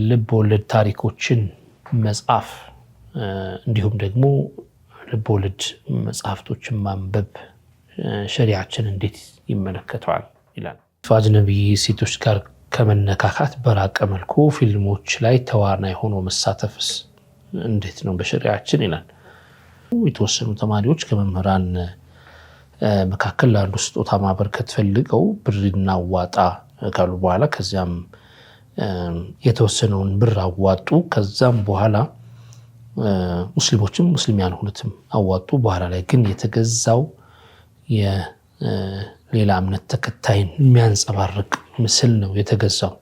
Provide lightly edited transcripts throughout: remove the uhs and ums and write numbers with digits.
ልቦለድ ታሪኮችን መጻፍ እንዲሁም ደግሞ ልቦለድ መጽሐፍቶችን ማንበብ ሸሪዓችን እንዴት ይመለከተዋል ይላል። አጅነቢ ሴቶች ጋር ከመነካካት በራቀ መልኩ ፊልሞች ላይ ተዋናይ ሆኖ መሳተፍስ እንዴት ነው በሸሪዓችን ይላል። የተወሰኑ ተማሪዎች ከመምህራን መካከል ለአንዱ ስጦታ ማበርከት ፈልገው ብር እናዋጣ ካሉ በኋላ ከዚያም የተወሰነውን ብር አዋጡ። ከዛም በኋላ ሙስሊሞችም ሙስሊም ያልሆኑትም አዋጡ። በኋላ ላይ ግን የተገዛው የሌላ እምነት ተከታይን የሚያንጸባርቅ ምስል ነው የተገዛው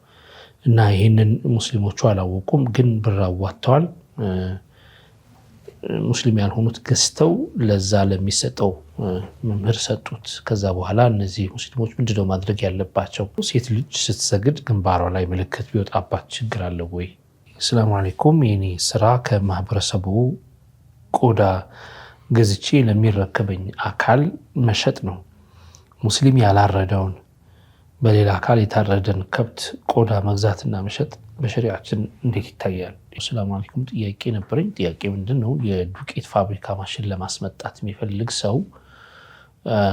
እና ይህንን ሙስሊሞቹ አላወቁም፣ ግን ብር አዋጥተዋል። ሙስሊም ያልሆኑት ገዝተው ለዛ ለሚሰጠው መምህር ሰጡት። ከዛ በኋላ እነዚህ ሙስሊሞች ምንድነው ማድረግ ያለባቸው? ሴት ልጅ ስትሰግድ ግንባሯ ላይ ምልክት ቢወጣባት ችግር አለው ወይ? ሰላም አለይኩም። የኔ ስራ ከማህበረሰቡ ቆዳ ገዝቼ ለሚረከበኝ አካል መሸጥ ነው። ሙስሊም ያላረደውን በሌላ አካል የታረደን ከብት ቆዳ መግዛትና መሸጥ በሸሪዓችን እንዴት ይታያል? ሰላም አለይኩም። ጥያቄ ነበረኝ። ጥያቄ ምንድነው? የዱቄት ፋብሪካ ማሽን ለማስመጣት የሚፈልግ ሰው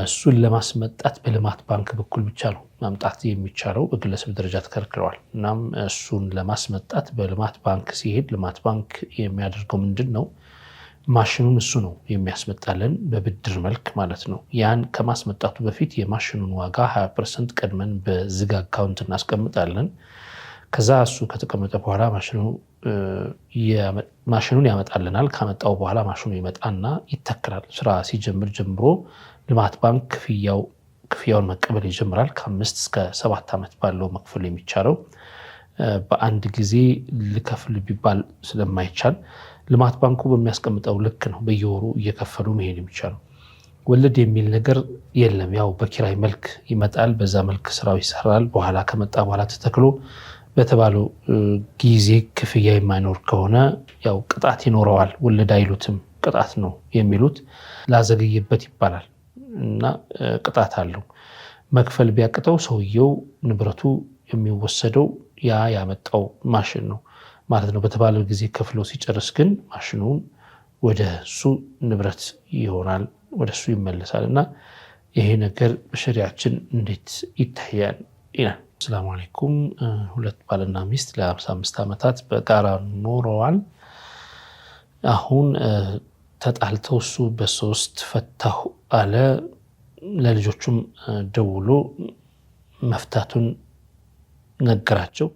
እሱን ለማስመጣት በልማት ባንክ በኩል ብቻ ነው ማምጣት የሚቻለው፣ በግለሰብ ደረጃ ተከልክለዋል። እናም እሱን ለማስመጣት በልማት ባንክ ሲሄድ ልማት ባንክ የሚያደርገው ምንድነው? ማሽኑን እሱ ነው የሚያስመጣልን በብድር መልክ ማለት ነው። ያን ከማስመጣቱ በፊት የማሽኑን ዋጋ 20% ቀድመን በዝግ አካውንት እናስቀምጣለን። ከዛ እሱ ከተቀመጠ በኋላ ማሽኑን ያመጣልናል። ካመጣው በኋላ ማሽኑ ይመጣና ይተክላል። ስራ ሲጀምር ጀምሮ ልማት ባንክ ክፍያውን መቀበል ይጀምራል። ከ5 እስከ 7 ዓመት ባለው መክፈል የሚቻለው፣ በአንድ ጊዜ ልከፍል ቢባል ስለማይቻል ልማት ባንኩ በሚያስቀምጠው ልክ ነው በየወሩ እየከፈሉ መሄድ የሚቻለው። ወለድ የሚል ነገር የለም። ያው በኪራይ መልክ ይመጣል። በዛ መልክ ስራው ይሰራል። በኋላ ከመጣ በኋላ ተተክሎ በተባለው ጊዜ ክፍያ የማይኖር ከሆነ ያው ቅጣት ይኖረዋል። ወለድ አይሉትም፣ ቅጣት ነው የሚሉት። ላዘገየበት ይባላል እና ቅጣት አለው። መክፈል ቢያቅተው ሰውየው ንብረቱ የሚወሰደው ያ ያመጣው ማሽን ነው ማለት ነው። በተባለው ጊዜ ከፍሎ ሲጨርስ ግን ማሽኑን ወደ እሱ ንብረት ይሆናል፣ ወደ እሱ ይመለሳል። እና ይሄ ነገር በሸሪዓችን እንዴት ይታያል ይላል። ሰላም አለይኩም። ሁለት ባልና ሚስት ለ55 ዓመታት በጋራ ኖረዋል። አሁን ተጣልተው እሱ በ3 ፈታሁ አለ። ለልጆቹም ደውሎ መፍታቱን ነገራቸው።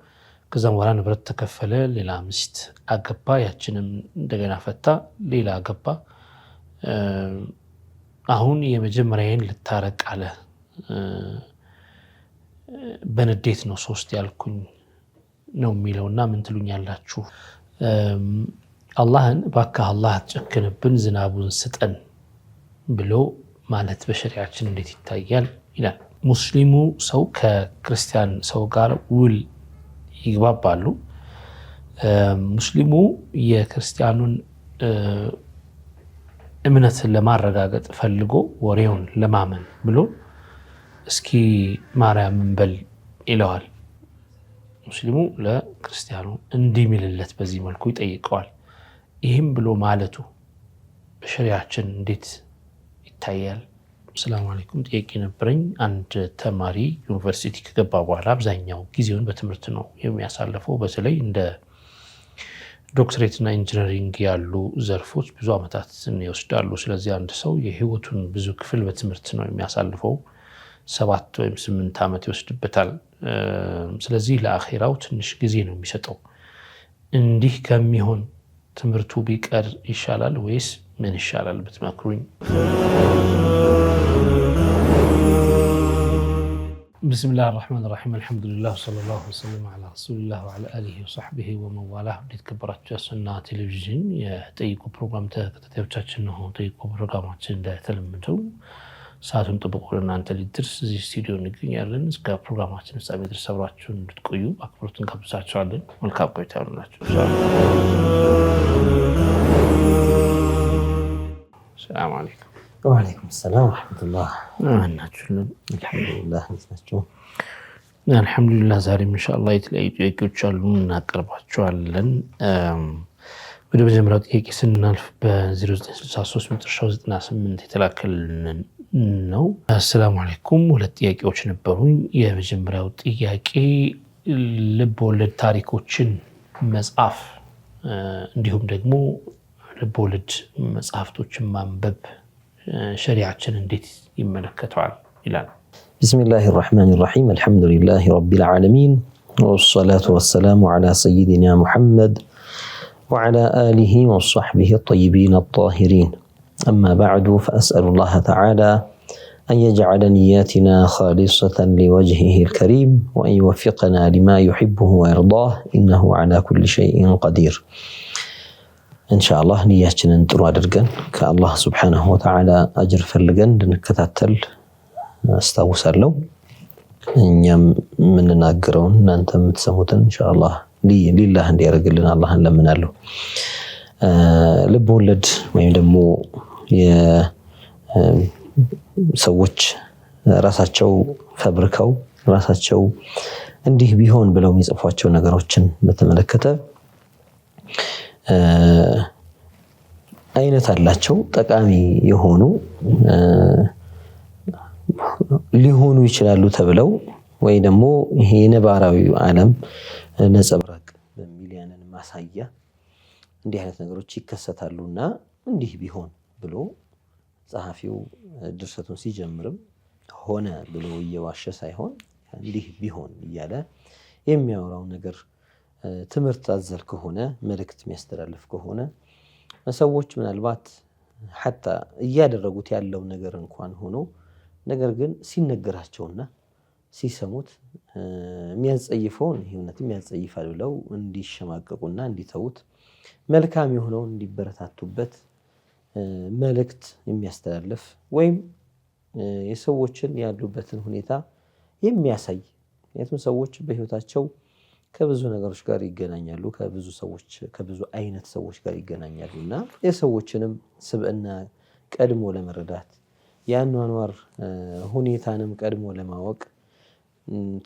ከዛም በኋላ ንብረት ተከፈለ። ሌላ ሚስት አገባ። ያችንም እንደገና ፈታ፣ ሌላ አገባ። አሁን የመጀመሪያዬን ልታረቅ አለ። በንዴት ነው 3 ያልኩኝ ነው የሚለውና ምን ትሉኛላችሁ? አላህን እባክህ አላህ አትጨክንብን ዝናቡን ስጠን ብሎ ማለት በሸሪዓችን እንዴት ይታያል ይላል። ሙስሊሙ ሰው ከክርስቲያን ሰው ጋር ውል ይግባባሉ። ሙስሊሙ የክርስቲያኑን እምነት ለማረጋገጥ ፈልጎ ወሬውን ለማመን ብሎ እስኪ ማርያም እንበል ይለዋል። ሙስሊሙ ለክርስቲያኑ እንዲምልለት በዚህ መልኩ ይጠይቀዋል። ይህም ብሎ ማለቱ በሸሪዓችን እንዴት ይታያል? ሰላም አለይኩም። ጥያቄ ነበረኝ። አንድ ተማሪ ዩኒቨርሲቲ ከገባ በኋላ አብዛኛው ጊዜውን በትምህርት ነው የሚያሳልፈው። በተለይ እንደ ዶክትሬት እና ኢንጂነሪንግ ያሉ ዘርፎች ብዙ ዓመታትን ይወስዳሉ። ስለዚህ አንድ ሰው የህይወቱን ብዙ ክፍል በትምህርት ነው የሚያሳልፈው። 7 ወይም 8 ዓመት ይወስድበታል። ስለዚህ ለአኺራው ትንሽ ጊዜ ነው የሚሰጠው። እንዲህ ከሚሆን ትምህርቱ ቢቀር ይሻላል ወይስ ምን ይሻላል ብትመክሩኝ? ብስሚላህ አርሕማን ራሒም አልሐምዱሊላህ ወሰለላሁ ወሰለም ዐላ ረሱሊላህ ወዐላ አሊሂ ወሰሕቢሂ ወመንዋላህ። የተከበራችሁ የሱና ቴሌቪዥን የጠይቁ ፕሮግራም ተከታታዮቻችን ነው። ጠይቁ ፕሮግራማችን እንደተለመደው ሰዓቱን ጠብቆ ለእናንተ ሊደርስ እዚህ ስቱዲዮ እንገኛለን። እስከ ፕሮግራማችን ፍጻሜ ድረስ አብራችሁን እንድትቆዩ አክብሮትን ጋብዛችኋለን። መልካም ቆይታ ይሁንላችሁ። ሰላም አለይኩም። ወአለይኩም ሰላም ወራህመቱላህ። እናችሁልን አልሐምዱሊላህ ናችሁ? አልሐምዱሊላህ። ዛሬም ኢንሻአላህ የተለያዩ ጥያቄዎች አሉ እናቀርባቸዋለን። ወደ መጀመሪያው ጥያቄ ስናልፍ በ0963 መጨረሻው 98 የተላከልን ነው። አሰላሙ አለይኩም። ሁለት ጥያቄዎች ነበሩኝ። የመጀመሪያው ጥያቄ ልብ ወለድ ታሪኮችን መጻፍ እንዲሁም ደግሞ ልብ ወለድ መጽሐፍቶችን ማንበብ ሸሪዓችን እንዴት ይመለከተዋል ይላል። ቢስሚላሂ ራህማኒ ራሂም አልሐምዱሊላሂ ረቢል ዓለሚን ወሰላቱ ወሰላሙ ዐላ ሰይዲና ሙሐመድ وعلى آله وصحبه الطيبين الطاهرين أما بعد فأسأل الله تعالى أن يجعل نياتنا خالصة لوجهه الكريم وأن يوفقنا لما يحبه ويرضاه إنه على كل شيء قدير. إن شاء الله نياتنا نترو أدرقن كالله سبحانه وتعالى أجر فلقن لنكتاتل استوسر له إن من ناقرون أنتم تسموتن إن شاء الله ሊላህ እንዲያደርግልን አላህን ለምናለሁ። ልብ ወለድ ወይም ደግሞ የሰዎች ራሳቸው ፈብርከው ራሳቸው እንዲህ ቢሆን ብለው የሚጽፏቸው ነገሮችን በተመለከተ አይነት አላቸው። ጠቃሚ የሆኑ ሊሆኑ ይችላሉ ተብለው ወይ ደግሞ ይሄ ነባራዊ ዓለም ነጸብራቅ በሚል ያንን ማሳያ እንዲህ አይነት ነገሮች ይከሰታሉና እንዲህ ቢሆን ብሎ ጸሐፊው ድርሰቱን ሲጀምርም ሆነ ብሎ እየዋሸ ሳይሆን እንዲህ ቢሆን እያለ የሚያወራው ነገር ትምህርት አዘል ከሆነ መልእክት የሚያስተላልፍ ከሆነ ሰዎች ምናልባት ሐታ እያደረጉት ያለው ነገር እንኳን ሆኖ ነገር ግን ሲነገራቸውና ሲሰሙት የሚያጸይፈውን ህይወትም ያጸይፋል ብለው እንዲሸማቀቁና እንዲተውት መልካም የሆነውን እንዲበረታቱበት መልእክት የሚያስተላልፍ ወይም የሰዎችን ያሉበትን ሁኔታ የሚያሳይ ምክንያቱም ሰዎች በህይወታቸው ከብዙ ነገሮች ጋር ይገናኛሉ፣ ከብዙ አይነት ሰዎች ጋር ይገናኛሉና የሰዎችንም ስብዕና ቀድሞ ለመረዳት የአኗኗር ሁኔታንም ቀድሞ ለማወቅ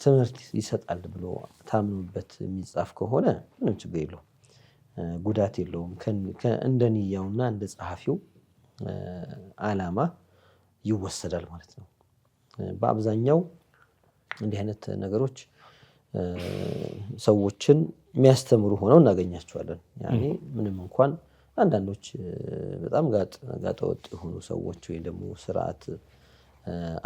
ትምህርት ይሰጣል ብሎ ታምኑበት የሚጻፍ ከሆነ ምንም ችግር የለውም፣ ጉዳት የለውም። እንደ ንያውና እንደ ጸሐፊው ዓላማ ይወሰዳል ማለት ነው። በአብዛኛው እንዲህ አይነት ነገሮች ሰዎችን የሚያስተምሩ ሆነው እናገኛቸዋለን። ያኔ ምንም እንኳን አንዳንዶች በጣም ጋጠወጥ የሆኑ ሰዎች ወይ ደግሞ ስርዓት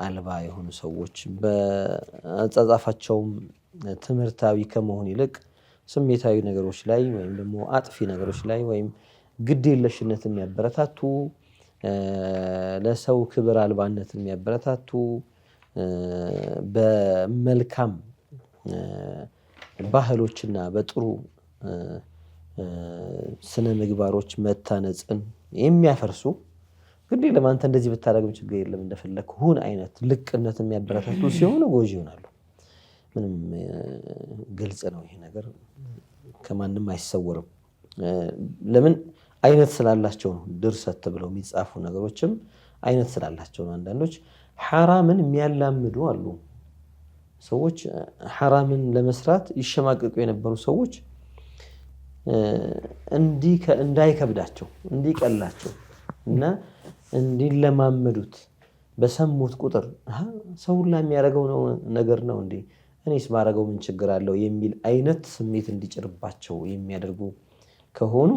አልባ የሆኑ ሰዎች በአጻጻፋቸውም ትምህርታዊ ከመሆን ይልቅ ስሜታዊ ነገሮች ላይ ወይም ደግሞ አጥፊ ነገሮች ላይ ወይም ግዴለሽነት የሚያበረታቱ ለሰው ክብር አልባነት የሚያበረታቱ በመልካም ባህሎችና በጥሩ ስነ ምግባሮች መታነጽን የሚያፈርሱ ግዴ ለማንተ እንደዚህ ብታደርግም ችግር የለም እንደፈለክ ሁን አይነት ልቅነት የሚያበረታቱ ሲሆኑ ጎጂ ይሆናሉ። ምንም ግልጽ ነው ይሄ ነገር ከማንም አይሰወርም። ለምን አይነት ስላላቸው ነው። ድርሰት ብለው የሚጻፉ ነገሮችም አይነት ስላላቸው ነው። አንዳንዶች ሐራምን የሚያላምዱ አሉ። ሰዎች ሐራምን ለመስራት ይሸማቀቁ የነበሩ ሰዎች እንዳይከብዳቸው እንዲቀላቸው እና እንዲለማመዱት በሰሙት ቁጥር ሰው ሁላ የሚያደርገው ነገር ነው እንዴ እኔስ ባረገው ምን ችግር አለው የሚል አይነት ስሜት እንዲጭርባቸው የሚያደርጉ ከሆኑ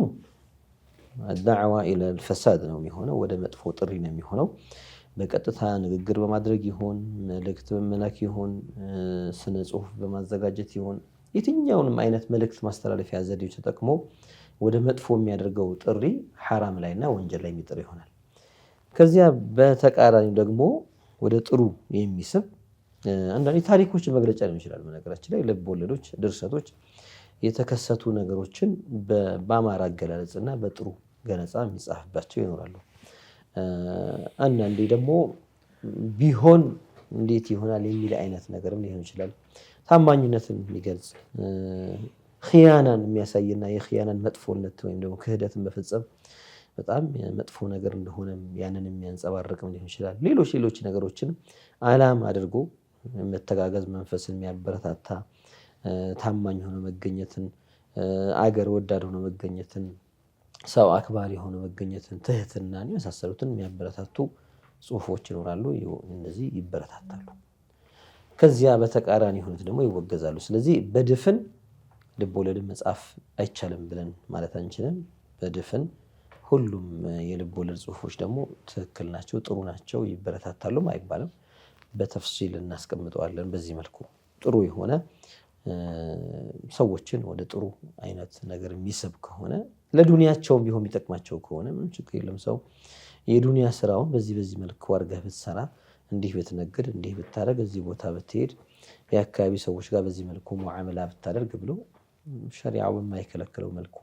الدعوة إلى الفساد ነው የሚሆነው፣ ወደ መጥፎ ጥሪ ነው የሚሆነው። በቀጥታ ንግግር በማድረግ ይሁን መልእክት በመላክ ይሁን ስነ ጽሁፍ በማዘጋጀት ይሁን የትኛውንም አይነት መልእክት ማስተላለፊያ ዘዴዎች ተጠቅሞ ወደ መጥፎ የሚያደርገው ጥሪ ሐራም ላይና ወንጀል ላይ የሚጥር ይሆናል። ከዚያ በተቃራኒው ደግሞ ወደ ጥሩ የሚስብ አንዳንድ ታሪኮች መግለጫ ሊሆን ይችላል። በነገራችን ላይ ልብ ወለዶች፣ ድርሰቶች የተከሰቱ ነገሮችን በአማራ አገላለጽና በጥሩ ገለጻ የሚጻፍባቸው ይኖራሉ። አንዳንዴ ደግሞ ቢሆን እንዴት ይሆናል የሚል አይነት ነገርም ሊሆን ይችላል። ታማኝነትን የሚገልጽ ኺያናን የሚያሳይና የኺያናን መጥፎነት ወይም ደግሞ ክህደትን መፈጸም በጣም መጥፎ ነገር እንደሆነ ያንን የሚያንጸባርቅም ሊሆን ይችላል። ሌሎች ነገሮችን ዓላማ አድርጎ መተጋገዝ መንፈስን የሚያበረታታ ታማኝ ሆኖ መገኘትን፣ አገር ወዳድ ሆኖ መገኘትን፣ ሰው አክባሪ ሆኖ መገኘትን፣ ትህትናን የመሳሰሉትን የሚያበረታቱ ጽሁፎች ይኖራሉ። እነዚህ ይበረታታሉ። ከዚያ በተቃራኒ የሆኑት ደግሞ ይወገዛሉ። ስለዚህ በድፍን ልቦለድን መጻፍ አይቻልም ብለን ማለት አንችልም። በድፍን ሁሉም የልቦለድ ጽሁፎች ደግሞ ትክክል ናቸው፣ ጥሩ ናቸው፣ ይበረታታሉም አይባልም። በተፍሲል እናስቀምጠዋለን። በዚህ መልኩ ጥሩ የሆነ ሰዎችን ወደ ጥሩ አይነት ነገር የሚስብ ከሆነ ለዱንያቸውም ቢሆን የሚጠቅማቸው ከሆነ ምንም ችግር የለም። ሰው የዱንያ ስራውን በዚህ መልኩ አድርገህ ብትሰራ፣ እንዲህ ብትነግድ፣ እንዲህ ብታደርግ፣ እዚህ ቦታ ብትሄድ፣ የአካባቢ ሰዎች ጋር በዚህ መልኩ ሙዓመላ ብታደርግ ብሎ ሸሪዓው በማይከለክለው መልኩ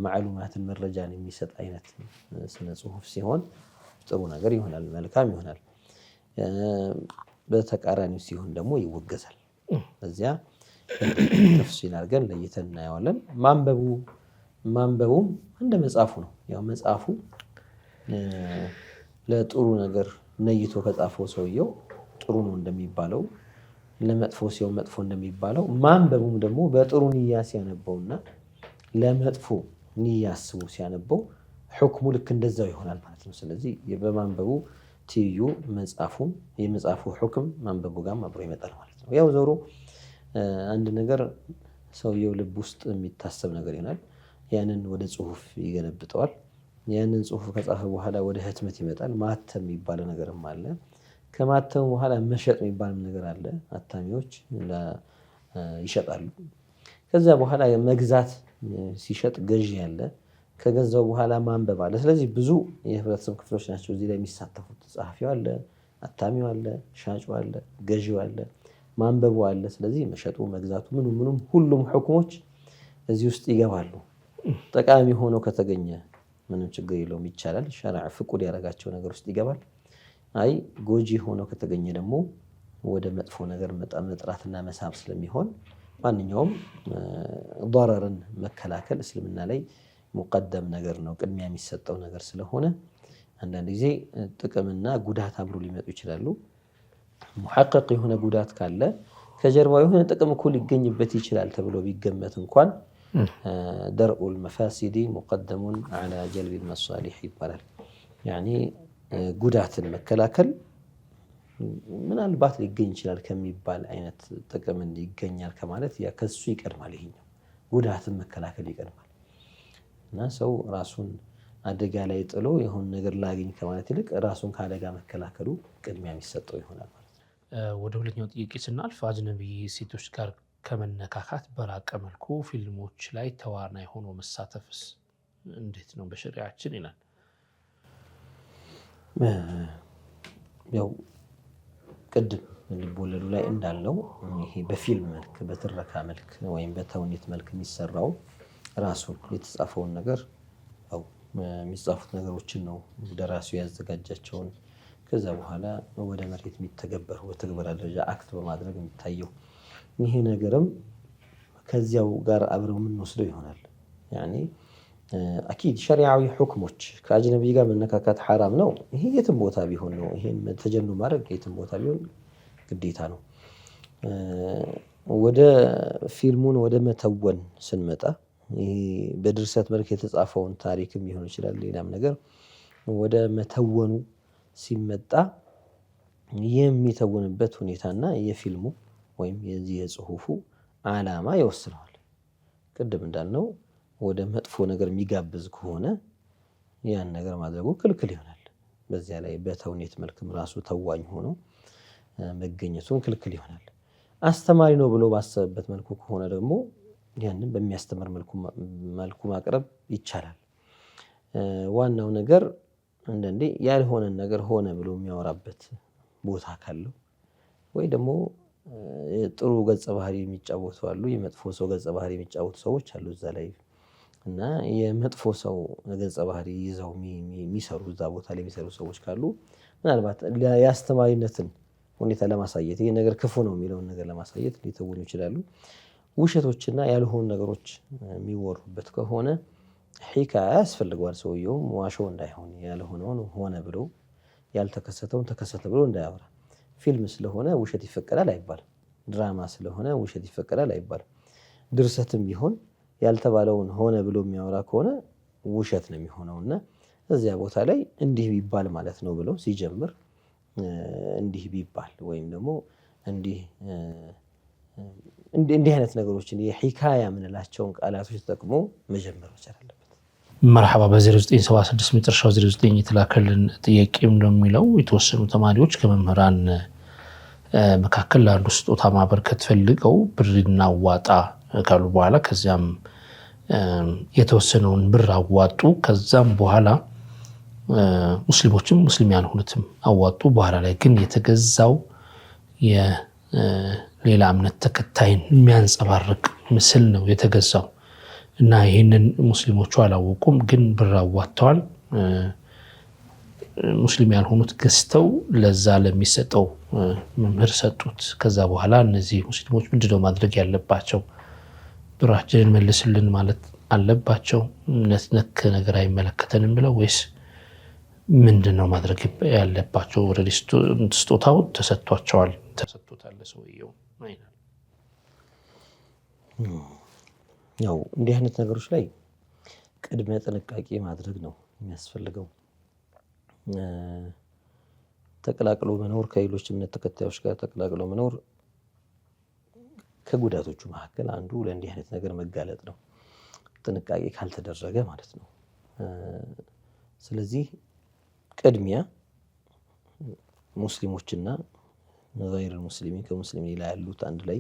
ማዕሉማትን መረጃን የሚሰጥ አይነት ስነ ጽሁፍ ሲሆን ጥሩ ነገር ይሆናል፣ መልካም ይሆናል። በተቃራኒው ሲሆን ደግሞ ይወገዛል። በዚያ ተፍሲል አድርገን ለይተን እናየዋለን። ማንበቡም እንደ መጻፉ ነው። ያው መጻፉ ለጥሩ ነገር ነይቶ ከጻፈው ሰውየው ጥሩ ነው እንደሚባለው፣ ለመጥፎ ሲሆን መጥፎ እንደሚባለው፣ ማንበቡም ደግሞ በጥሩ ንያ ሲያነበውና ለመጥፎ ንያ አስቦ ሲያነበው ሁክሙ ልክ እንደዛው ይሆናል ማለት ነው። ስለዚህ በማንበቡ ትይዩ መጻፉም የመጻፉ ሁክም ማንበቡ ጋር አብሮ ይመጣል ማለት ነው። ያው ዞሮ አንድ ነገር ሰውየው ልብ ውስጥ የሚታሰብ ነገር ይሆናል። ያንን ወደ ጽሁፍ ይገለብጠዋል። ያንን ጽሁፍ ከጻፈ በኋላ ወደ ህትመት ይመጣል። ማተም የሚባለው ነገርም አለ። ከማተሙ በኋላ መሸጥ የሚባልም ነገር አለ። አታሚዎች ይሸጣሉ። ከዛ በኋላ መግዛት ሲሸጥ ገዢ አለ። ከገዛው በኋላ ማንበብ አለ። ስለዚህ ብዙ የህብረተሰብ ክፍሎች ናቸው እዚህ ላይ የሚሳተፉት። ጸሐፊው አለ፣ አታሚው አለ፣ ሻጩ አለ፣ ገዢው አለ፣ ማንበቡ አለ። ስለዚህ መሸጡ፣ መግዛቱ፣ ምኑም ሁሉም ሁክሞች እዚህ ውስጥ ይገባሉ። ጠቃሚ ሆኖ ከተገኘ ምንም ችግር የለውም፣ ይቻላል። ሸሪዓ ፍቁድ ያደረጋቸው ነገር ውስጥ ይገባል። አይ ጎጂ ሆኖ ከተገኘ ደግሞ ወደ መጥፎ ነገር መጥራትና መሳብ ስለሚሆን ማንኛውም ضرርን መከላከል እስልምና ላይ ሙቀደም ነገር ነው፣ ቅድሚያ የሚሰጠው ነገር ስለሆነ አንዳንድ ጊዜ ጥቅምና ጉዳት አብሮ ሊመጡ ይችላሉ። ሙሐቀቅ የሆነ ጉዳት ካለ ከጀርባው የሆነ ጥቅም እኮ ሊገኝበት ይችላል ተብሎ ቢገመት እንኳን ደርኡል መፋሲዲ ሙቀደሙን ዐላ ጀልቢል መሳሊሕ ይባላል። ያኒ ጉዳትን መከላከል ምናልባት ሊገኝ ይችላል ከሚባል አይነት ጥቅም ይገኛል ከማለት ከሱ ይቀድማል። ይሄኛው ጉዳትን መከላከል ይቀድማል እና ሰው ራሱን አደጋ ላይ ጥሎ የሆነ ነገር ላገኝ ከማለት ይልቅ ራሱን ከአደጋ መከላከሉ ቅድሚያ የሚሰጠው ይሆናል ማለት ነው። ወደ ሁለተኛው ጥያቄ ስናልፍ አጅነቢ ሴቶች ጋር ከመነካካት በራቀ መልኩ ፊልሞች ላይ ተዋናይ ሆኖ መሳተፍስ እንዴት ነው በሸሪዓችን ይላል። ያው ቅድም ልቦለዱ ላይ እንዳለው ይሄ በፊልም መልክ በትረካ መልክ ወይም በተውኔት መልክ የሚሰራው ራሱን የተጻፈውን ነገር ያው የሚጻፉት ነገሮችን ነው ደራሲው ያዘጋጃቸውን ከዛ በኋላ ወደ መሬት የሚተገበሩ በተግባር ደረጃ አክት በማድረግ የሚታየው ይሄ ነገርም ከዚያው ጋር አብረው የምንወስደው ይሆናል። ያኔ አኪድ ሸሪዓዊ ሁክሞች ከአጅነቢ ጋር መነካካት ሐራም ነው። ይሄ የትም ቦታ ቢሆን ነው። ይሄን ተጀኑ ማድረግ የትም ቦታ ቢሆን ግዴታ ነው። ወደ ፊልሙን ወደ መተወን ስንመጣ ይሄ በድርሰት መልክ የተጻፈውን ታሪክም ሊሆን ይችላል ሌላም ነገር ወደ መተወኑ ሲመጣ የሚተወንበት ሁኔታና የፊልሙ ወይም የዚህ የጽሁፉ ዓላማ ይወስነዋል። ቅድም እንዳልነው ወደ መጥፎ ነገር የሚጋብዝ ከሆነ ያን ነገር ማድረጉ ክልክል ይሆናል። በዚያ ላይ በተውኔት መልክም ራሱ ተዋኝ ሆኖ መገኘቱም ክልክል ይሆናል። አስተማሪ ነው ብሎ ባሰበበት መልኩ ከሆነ ደግሞ ያንን በሚያስተምር መልኩ ማቅረብ ይቻላል። ዋናው ነገር አንዳንዴ ያልሆነን ነገር ሆነ ብሎ የሚያወራበት ቦታ ካለው ወይ ደግሞ ጥሩ ገጸ ባህሪ የሚጫወቱ አሉ፣ የመጥፎ ሰው ገጸ ባህሪ የሚጫወቱ ሰዎች አሉ እዛ ላይ እና የመጥፎ ሰው ገጸ ባህሪ ይዘው የሚሰሩ እዛ ቦታ ላይ የሚሰሩ ሰዎች ካሉ ምናልባት ያስተማሪነትን ሁኔታ ለማሳየት ይሄ ነገር ክፉ ነው የሚለውን ነገር ለማሳየት ሊተውኑ ይችላሉ። ውሸቶችና ያልሆኑ ነገሮች የሚወሩበት ከሆነ ሒካያ ያስፈልገዋል። ሰውየውም ዋሾ እንዳይሆን ያልሆነውን ሆነ ብሎ ያልተከሰተውን ተከሰተ ብሎ እንዳያወራ። ፊልም ስለሆነ ውሸት ይፈቀዳል አይባልም። ድራማ ስለሆነ ውሸት ይፈቀዳል አይባልም። ድርሰትም ቢሆን ያልተባለውን ሆነ ብሎ የሚያወራ ከሆነ ውሸት ነው የሚሆነውና እዚያ ቦታ ላይ እንዲህ ቢባል ማለት ነው ብለው ሲጀምር እንዲህ ቢባል ወይም ደግሞ እንዲህ አይነት ነገሮችን የሒካያ የምንላቸውን ቃላቶች ተጠቅሞ መጀመር መቻል አለበት። መርሐባ በ0976 መጨረሻው 09 የተላከልን ጥያቄም እንደሚለው የተወሰኑ ተማሪዎች ከመምህራን መካከል ለአንዱ ስጦታ ማበርከት ፈልገው ብር እናዋጣ ካሉ በኋላ ከዚያም የተወሰነውን ብር አዋጡ። ከዛም በኋላ ሙስሊሞችም ሙስሊም ያልሆኑትም አዋጡ። በኋላ ላይ ግን የተገዛው የሌላ እምነት ተከታይን የሚያንጸባርቅ ምስል ነው የተገዛው እና ይህንን ሙስሊሞቹ አላወቁም፣ ግን ብር አዋጥተዋል። ሙስሊም ያልሆኑት ገዝተው ለዛ ለሚሰጠው መምህር ሰጡት። ከዛ በኋላ እነዚህ ሙስሊሞች ምንድነው ማድረግ ያለባቸው? ብራችንን መልስልን ማለት አለባቸው? እምነት ነክ ነገር አይመለከተንም ብለው ወይስ ምንድነው ማድረግ ያለባቸው? ወደ ስጦታው ተሰጥቷቸዋል፣ ተሰጥቶታል ሰውየው። ያው እንዲህ አይነት ነገሮች ላይ ቅድመ ጥንቃቄ ማድረግ ነው የሚያስፈልገው። ተቀላቅሎ መኖር ከሌሎች እምነት ተከታዮች ጋር ተቀላቅሎ መኖር ከጉዳቶቹ መካከል አንዱ ለእንዲህ አይነት ነገር መጋለጥ ነው፣ ጥንቃቄ ካልተደረገ ማለት ነው። ስለዚህ ቅድሚያ ሙስሊሞችና ገይር ሙስሊሚን ከሙስሊም ሌላ ያሉት አንድ ላይ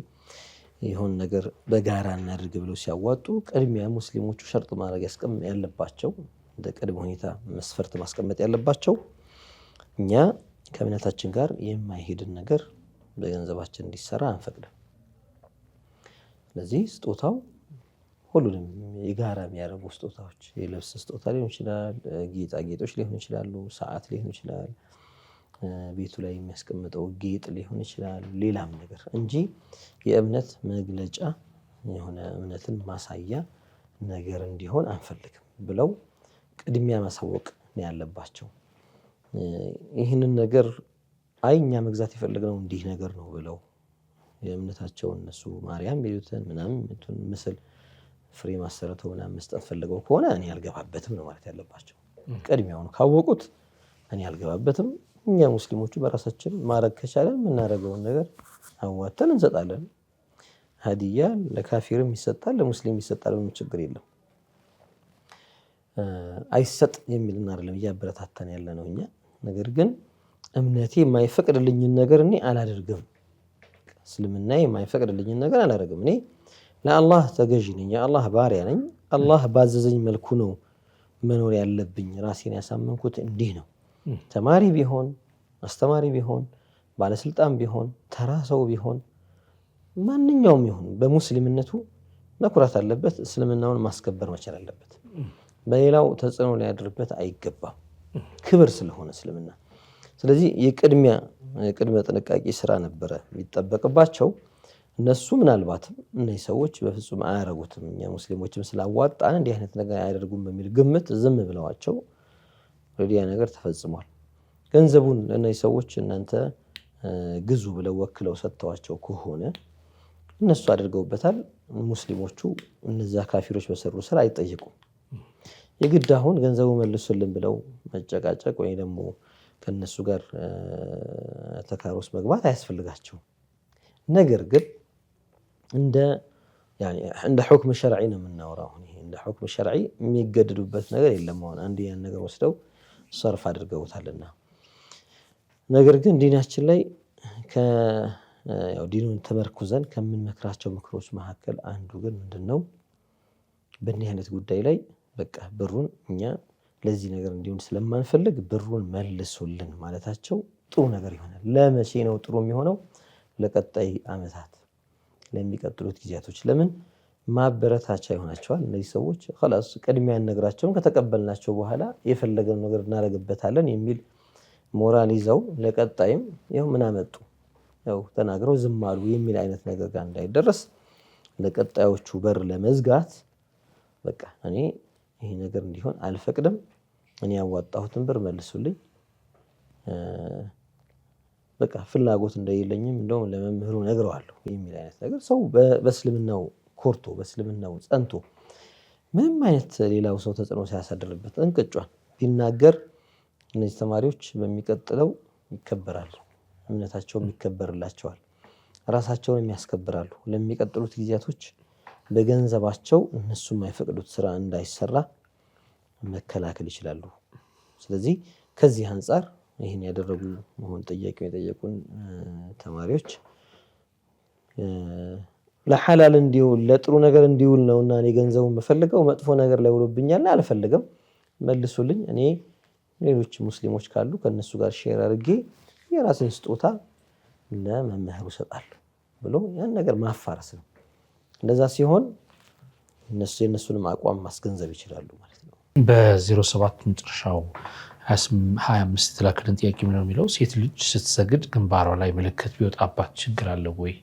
የሆነ ነገር በጋራ እናድርግ ብለው ሲያዋጡ ቅድሚያ ሙስሊሞቹ ሸርጥ ማድረግ ያለባቸው እንደ ቅድመ ሁኔታ መስፈርት ማስቀመጥ ያለባቸው እኛ ከእምነታችን ጋር የማይሄድን ነገር በገንዘባችን እንዲሰራ አንፈቅድም። ስለዚህ ስጦታው ሁሉንም የጋራ የሚያደርጉ ስጦታዎች የልብስ ስጦታ ሊሆን ይችላል፣ ጌጣጌጦች ሊሆን ይችላሉ፣ ሰዓት ሊሆን ይችላል፣ ቤቱ ላይ የሚያስቀምጠው ጌጥ ሊሆን ይችላል፣ ሌላም ነገር እንጂ የእምነት መግለጫ የሆነ እምነትን ማሳያ ነገር እንዲሆን አንፈልግም ብለው ቅድሚያ ማሳወቅ ነው ያለባቸው። ይህንን ነገር አይ እኛ መግዛት የፈለግነው እንዲህ ነገር ነው ብለው የእምነታቸውን እነሱ ማርያም ቤቱን ምናምን ምስል ፍሬ ማሰረተው ምናምን መስጠት ፈልገው ከሆነ እኔ አልገባበትም ነው ማለት ያለባቸው። ቅድሚያውን ካወቁት እኔ አልገባበትም፣ እኛ ሙስሊሞቹ በራሳችን ማድረግ ከቻለን የምናደርገውን ነገር አዋተን እንሰጣለን። ሀዲያ ለካፊርም ይሰጣል ለሙስሊም ይሰጣል፣ ምንም ችግር የለም። አይሰጥ የሚልን አይደለም እያበረታታን ያለ ነው እኛ። ነገር ግን እምነቴ የማይፈቅድልኝን ነገር እኔ አላደርግም፣ እስልምና የማይፈቅድልኝን ነገር አላደርግም። እኔ ለአላህ ተገዢ ነኝ፣ የአላህ ባሪያ ነኝ። አላህ ባዘዘኝ መልኩ ነው መኖር ያለብኝ። ራሴን ያሳመንኩት እንዲህ ነው። ተማሪ ቢሆን አስተማሪ ቢሆን ባለስልጣን ቢሆን ተራ ሰው ቢሆን ማንኛውም ይሁን በሙስሊምነቱ መኩራት አለበት። እስልምናውን ማስከበር መቻል አለበት። በሌላው ተጽዕኖ ሊያድርበት አይገባም፣ ክብር ስለሆነ እስልምና። ስለዚህ የቅድመ ጥንቃቄ ስራ ነበረ የሚጠበቅባቸው። እነሱ ምናልባትም እነዚህ ሰዎች በፍጹም አያደርጉትም፣ እኛ ሙስሊሞችም ስላዋጣን እንዲህ አይነት ነገር አያደርጉም በሚል ግምት ዝም ብለዋቸው ሬዲያ ነገር ተፈጽሟል። ገንዘቡን ለእነዚህ ሰዎች እናንተ ግዙ ብለው ወክለው ሰጥተዋቸው ከሆነ እነሱ አድርገውበታል። ሙስሊሞቹ እነዚያ ካፊሮች በሰሩ ስራ አይጠየቁም። የግድ አሁን ገንዘቡ መልሱልን ብለው መጨቃጨቅ ወይ ደግሞ ከነሱ ጋር ተካሮስ መግባት አያስፈልጋቸውም። ነገር ግን እንደ ሁክም ሸርዒ ነው የምናወራው። ይሄ እንደ ሁክም ሸርዒ የሚገደዱበት ነገር የለም። አሁን አንድ ያን ነገር ወስደው ሰርፍ አድርገውታልና። ነገር ግን ዲናችን ላይ ዲኑን ተመርኩዘን ከምንመክራቸው ምክሮች መካከል አንዱ ግን ምንድነው? በእንዲህ አይነት ጉዳይ ላይ በቃ ብሩን እኛ ለዚህ ነገር እንዲሆን ስለማንፈልግ ብሩን መልሱልን ማለታቸው ጥሩ ነገር ይሆናል። ለመቼ ነው ጥሩ የሚሆነው? ለቀጣይ ዓመታት ለሚቀጥሉት ጊዜያቶች። ለምን ማበረታቻ ይሆናቸዋል። እነዚህ ሰዎች خلاص ቅድሚያ ነግራቸውን ከተቀበልናቸው በኋላ የፈለገውን ነገር እናደርግበታለን የሚል ሞራል ይዘው ለቀጣይም ያው ምን አመጡ ያው ተናግረው ዝም አሉ የሚል አይነት ነገር ጋር እንዳይደረስ ለቀጣዮቹ በር ለመዝጋት በቃ እኔ ይሄ ነገር እንዲሆን አልፈቅድም፣ እኔ ያዋጣሁትን ብር መልሱልኝ፣ በቃ ፍላጎት እንደሌለኝም እንደውም ለመምህሩ ነግረዋለሁ የሚል አይነት ነገር ሰው በእስልምናው ኮርቶ በእስልምናው ጸንቶ ምንም አይነት ሌላው ሰው ተጽዕኖ ሲያሳድርበት እንቅጯን ቢናገር እነዚህ ተማሪዎች በሚቀጥለው ይከበራሉ፣ እምነታቸውም ይከበርላቸዋል፣ ራሳቸውን ያስከብራሉ። ለሚቀጥሉት ጊዜያቶች በገንዘባቸው እነሱ የማይፈቅዱት ስራ እንዳይሰራ መከላከል ይችላሉ። ስለዚህ ከዚህ አንፃር ይህን ያደረጉ መሆን ጥያቄው የጠየቁን ተማሪዎች ለሐላል እንዲውል ለጥሩ ነገር እንዲውል ነውና እኔ ገንዘቡን በፈልገው መጥፎ ነገር ላይ ውሎብኛል አልፈልግም፣ መልሱልኝ፣ እኔ ሌሎች ሙስሊሞች ካሉ ከነሱ ጋር ሼር አድርጌ የራስን ስጦታ ለመምህሩ እሰጣለሁ ብሎ ያን ነገር ማፋረስ ነው። እንደዛ ሲሆን እነሱ የነሱንም አቋም ማስገንዘብ ይችላሉ ማለት ነው። በ07 መጨረሻው 25 የተላከልን ጥያቄ ምን ነው የሚለው ሴት ልጅ ስትሰግድ ግንባሯ ላይ ምልክት ቢወጣባት ችግር አለው ወይ?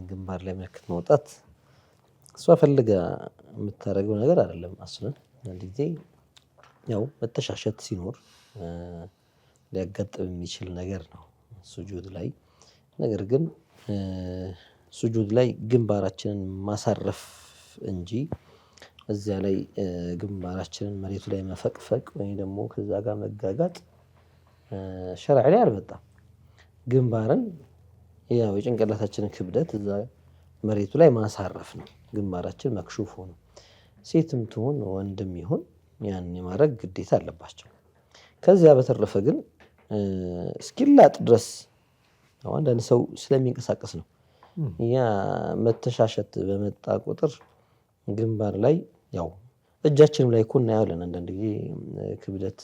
ግንባር ላይ ምልክት መውጣት እሷ ፈልጋ የምታደርገው ነገር አይደለም። አስለን አንድ ጊዜ ያው መተሻሸት ሲኖር ሊያጋጥም የሚችል ነገር ነው ሱጁድ ላይ። ነገር ግን ሱጁድ ላይ ግንባራችንን ማሳረፍ እንጂ እዚያ ላይ ግንባራችንን መሬቱ ላይ መፈቅፈቅ ወይ ደግሞ ከዛ ጋር መጋጋጥ ሸርዕ ላይ አልመጣም። ግንባርን ያው የጭንቅላታችንን ክብደት እዛ መሬቱ ላይ ማሳረፍ ነው። ግንባራችን መክሹፍ ሆኖ ሴትም ትሁን ወንድም ይሁን ያን የማድረግ ግዴታ አለባቸው። ከዚያ በተረፈ ግን እስኪላጥ ድረስ አንዳንድ ሰው ስለሚንቀሳቀስ ነው። ያ መተሻሸት በመጣ ቁጥር ግንባር ላይ ያው እጃችንም ላይ እኮ እናያለን። አንዳንድ ጊዜ ክብደት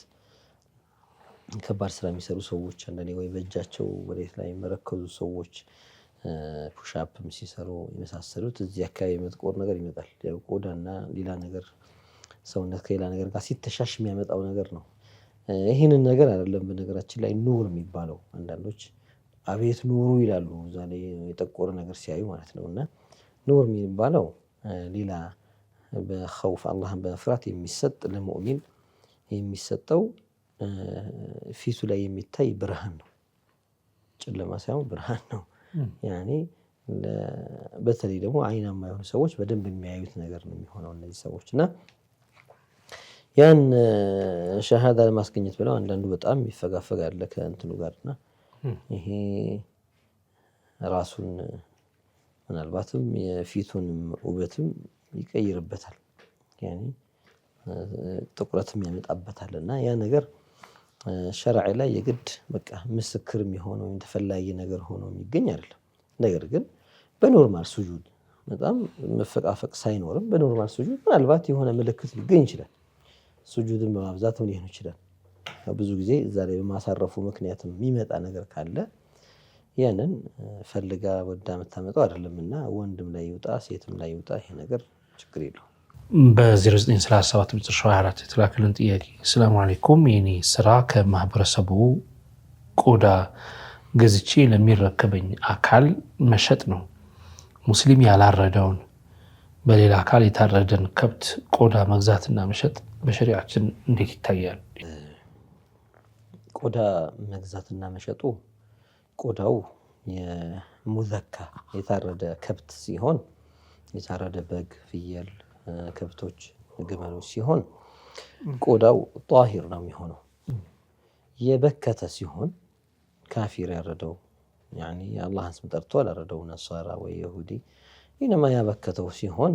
ከባድ ስራ የሚሰሩ ሰዎች አንዳንዴ ወይ በእጃቸው መሬት ላይ የሚመረከዙ ሰዎች ፑሽአፕም ሲሰሩ የመሳሰሉት እዚህ አካባቢ መጥቆር ነገር ይመጣል። ያው ቆዳና ሌላ ነገር ሰውነት ከሌላ ነገር ጋር ሲተሻሽ የሚያመጣው ነገር ነው። ይህንን ነገር አይደለም በነገራችን ላይ ኑር የሚባለው። አንዳንዶች አቤት ኑሩ ይላሉ እዛ ላይ የጠቆረ ነገር ሲያዩ ማለት ነው። እና ኑር የሚባለው ሌላ በኸውፍ አላህን በመፍራት የሚሰጥ ለሙእሚን የሚሰጠው ፊቱ ላይ የሚታይ ብርሃን ነው። ጨለማ ሳይሆን ብርሃን ነው። ያኔ በተለይ ደግሞ አይናማ የሆኑ ሰዎች በደንብ የሚያዩት ነገር ነው የሚሆነው እነዚህ ሰዎች። እና ያን ሸሃዳ ለማስገኘት ብለው አንዳንዱ በጣም ይፈጋፈግ አለ ከእንትኑ ጋርና ይሄ ራሱን ምናልባትም የፊቱንም ውበትም ይቀይርበታል። ያኔ ጥቁረትም ያመጣበታል። እና ያ ነገር ሸርዕ ላይ የግድ በቃ ምስክር የሚሆነው ተፈላጊ ነገር ሆኖ የሚገኝ አይደለም። ነገር ግን በኖርማል ሱጁድ በጣም መፈቃፈቅ ሳይኖርም በኖርማል ሱጁድ ምናልባት የሆነ ምልክት ሊገኝ ይችላል። ሱጁድን በማብዛትም ሊሆን ይችላል። ብዙ ጊዜ እዛ ላይ በማሳረፉ ምክንያትም የሚመጣ ነገር ካለ ያንን ፈልጋ ወዳ የምታመጣው አይደለምና ወንድም ላይ ይውጣ ሴትም ላይ ይውጣ ይሄ ነገር ችግር የለውም። በ0937 መጨረሻው 24 የተላከልን ጥያቄ ሰላም አለይኩም፣ የኔ ስራ ከማህበረሰቡ ቆዳ ገዝቼ ለሚረከበኝ አካል መሸጥ ነው። ሙስሊም ያላረደውን በሌላ አካል የታረደን ከብት ቆዳ መግዛትና መሸጥ በሸሪዓችን እንዴት ይታያል? ቆዳ መግዛትና መሸጡ ቆዳው የሙዘካ የታረደ ከብት ሲሆን የታረደ በግ፣ ፍየል፣ ከብቶች፣ ግመሎች ሲሆን ቆዳው ጧሂር ነው የሚሆነው። የበከተ ሲሆን ካፊር ያረደው ያኒ የአላህን ስም ጠርቶ አላረደው ነሳራ ወይ ይሁዲ ኢነማ ያበከተው ሲሆን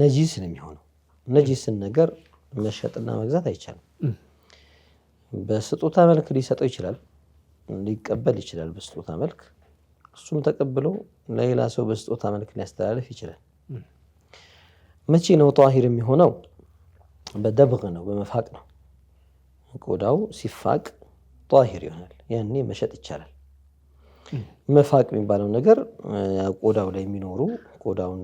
ነጂስ ነው የሚሆነው። ነጂስን ነገር መሸጥና መግዛት አይቻልም። በስጦታ መልክ ሊሰጠው ይችላል፣ ሊቀበል ይችላል በስጦታ መልክ። እሱም ተቀብሎ ለሌላ ሰው በስጦታ መልክ ሊያስተላልፍ ይችላል። መቼ ነው ጧሂር የሚሆነው? በደብግ ነው፣ በመፋቅ ነው። ቆዳው ሲፋቅ ጧሂር ይሆናል። ያኔ መሸጥ ይቻላል። መፋቅ የሚባለው ነገር ቆዳው ላይ የሚኖሩ ቆዳውን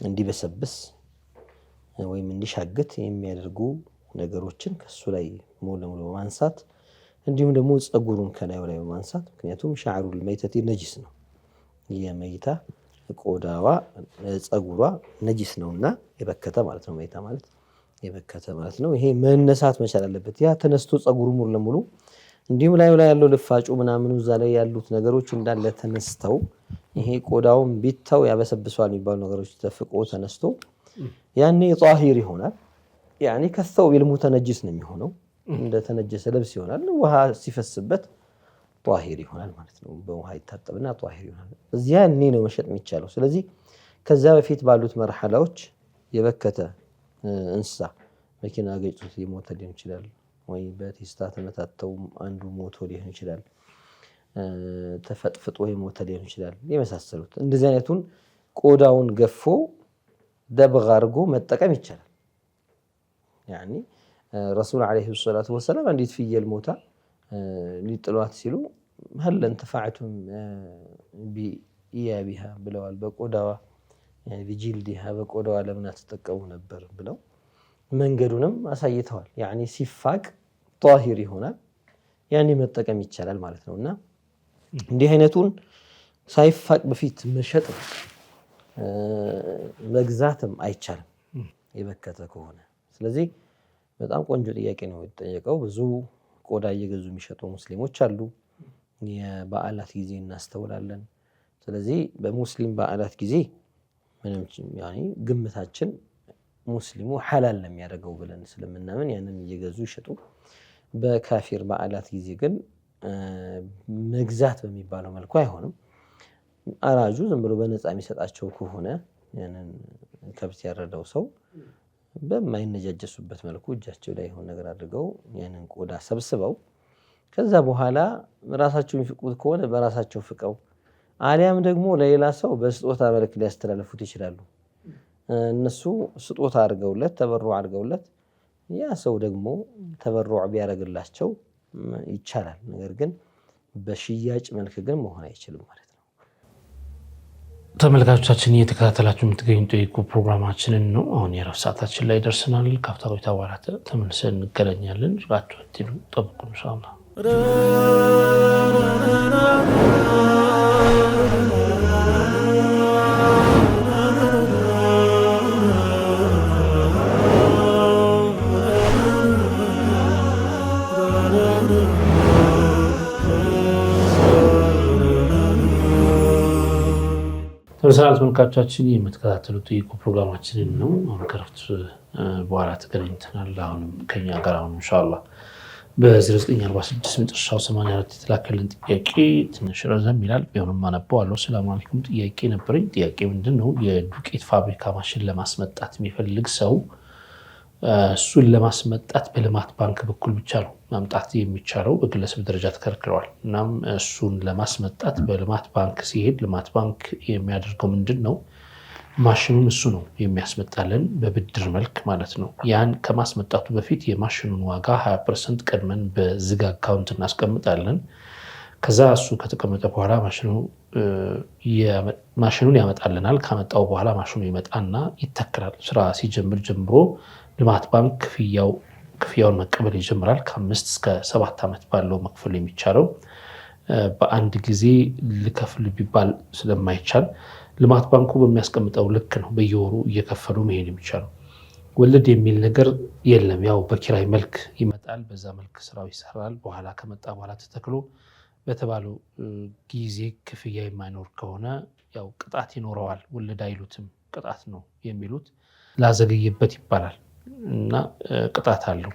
እንዲበሰብስ ወይም እንዲሻግት የሚያደርጉ ነገሮችን ከሱ ላይ ሙሉ ለሙሉ በማንሳት እንዲሁም ደግሞ ጸጉሩን ከላዩ ላይ በማንሳት ምክንያቱም ሻዕሩል መይተቲ ነጂስ ነው የመይታ ቆዳዋ ጸጉሯ ነጂስ ነውና የበከተ ማለት ነው መይታ ማለት የበከተ ማለት ነው ይሄ መነሳት መቻል አለበት ያ ተነስቶ ጸጉሩ ሙሉ ለሙሉ እንዲሁም ላይ ያለው ልፋጩ ምናምን እዛ ላይ ያሉት ነገሮች እንዳለ ተነስተው ይሄ ቆዳውን ቢታው ያበሰብሷል የሚባሉ ነገሮች ተፍቆ ተነስቶ ያኔ ጧሂር ይሆናል ያኔ ከሰው بالمتنجس ነው የሚሆነው እንደ ተነጀሰ ልብስ ይሆናል ውሃ ሲፈስበት ጧሂር ይሆናል ማለት ነው በውሃ ይታጠብና ጧሂር ይሆናል እዚያ ያኔ ነው መሸጥ የሚቻለው ስለዚህ ከዛ በፊት ባሉት መርሐላዎች የበከተ እንስሳ መኪና ገጭቶት ይሞት ሊሆን ይችላል ወይ በቴስታ ተመታተው አንዱ ሞቶ ሊሆን ይችላል ተፈጥፍጦ ይሞት ሊሆን ይችላል የመሳሰሉት እንደዚህ አይነቱን ቆዳውን ገፎ ደብግ አድርጎ መጠቀም ይቻላል ያኒ ረሱል አለይሂ ሰላቱ ወሰለም አንዲት ፍየል ሞታ ሊጥሏት ሲሉ هل انتفعتم بإيابها ብለዋል በቆዳዋ يعني بجلدها በቆዳዋ ለምን ተጠቀሙ ነበር ብለው መንገዱንም አሳይተዋል يعني ሲፋቅ ጧሂር ይሆናል ያኔ መጠቀም ይቻላል ማለት ነውና እንዲህ አይነቱን ሳይፋቅ በፊት መሸጥ መግዛትም አይቻልም የበከተ ከሆነ ስለዚህ በጣም ቆንጆ ጥያቄ ነው የተጠየቀው ብዙ ቆዳ እየገዙ የሚሸጡ ሙስሊሞች አሉ የበዓላት ጊዜ እናስተውላለን ስለዚህ በሙስሊም በዓላት ጊዜ ምንም يعني ግምታችን ሙስሊሙ ሐላል ነው የሚያደርገው ብለን ስለምናምን ያንን እየገዙ ይሸጡ በካፊር በዓላት ጊዜ ግን መግዛት በሚባለው መልኩ አይሆንም አራጁ ዝም ብሎ በነፃ የሚሰጣቸው ከሆነ ያንን ከብት ያረዳው ሰው በማይነጃጀሱበት መልኩ እጃቸው ላይ ሆነ ነገር አድርገው ያንን ቆዳ ሰብስበው ከዛ በኋላ ራሳቸው የሚፍቁት ከሆነ በራሳቸው ፍቀው አሊያም ደግሞ ለሌላ ሰው በስጦታ መልክ ሊያስተላልፉት ይችላሉ እነሱ ስጦታ አድርገውለት ተበሩዕ አድርገውለት ያ ሰው ደግሞ ተበሩዕ ቢያደርግላቸው ይቻላል ነገር ግን በሽያጭ መልክ ግን መሆን አይችልም ማለት ነው ተመልካቾቻችን እየተከታተላችሁ የምትገኙ ጠይቁ ፕሮግራማችንን ነው አሁን የረፍት ሰዓታችን ላይ ደርሰናል ካፍታ ቆይታ በኋላ ተመልሰን እንገናኛለን ራችሁ አትሉ ጠብቁ ኢንሻአላህ ተመሳሳይ ተመልካቾቻችን የምትከታተሉት ጠይቁ ፕሮግራማችንን ነው አሁን ከረፍት በኋላ ተገናኝተናል አሁንም ከኛ ጋር አሁን ኢንሻአላህ በ0946 መጨረሻው 84 የተላከልን ጥያቄ ትንሽ ረዘም ይላል ቢሆንም አነበዋለሁ ሰላም አለይኩም ጥያቄ ነበረኝ ጥያቄ ምንድነው የዱቄት ፋብሪካ ማሽን ለማስመጣት የሚፈልግ ሰው እሱን ለማስመጣት በልማት ባንክ በኩል ብቻ ነው ማምጣት የሚቻለው በግለሰብ ደረጃ ተከልክሏል እናም እሱን ለማስመጣት በልማት ባንክ ሲሄድ ልማት ባንክ የሚያደርገው ምንድነው ማሽኑን እሱ ነው የሚያስመጣልን በብድር መልክ ማለት ነው ያን ከማስመጣቱ በፊት የማሽኑን ዋጋ 20% ቀድመን በዝግ አካውንት እናስቀምጣለን ከዛ እሱ ከተቀመጠ በኋላ ማሽኑን ያመጣልናል ካመጣው በኋላ ማሽኑ ይመጣና ይተክላል ስራ ሲጀምር ጀምሮ ልማት ባንክ ክፍያውን መቀበል ይጀምራል ከ5 እስከ 7 አመት ባለው መክፈል የሚቻለው በአንድ ጊዜ ልከፍል ቢባል ስለማይቻል ልማት ባንኩ በሚያስቀምጠው ልክ ነው በየወሩ እየከፈሉ መሄድ የሚቻለው ወለድ የሚል ነገር የለም ያው በኪራይ መልክ ይመጣል በዛ መልክ ስራው ይሰራል በኋላ ከመጣ በኋላ ተተክሎ በተባለው ጊዜ ክፍያ የማይኖር ከሆነ ያው ቅጣት ይኖረዋል ወለድ አይሉትም ቅጣት ነው የሚሉት ላዘገየበት ይባላል እና ቅጣት አለው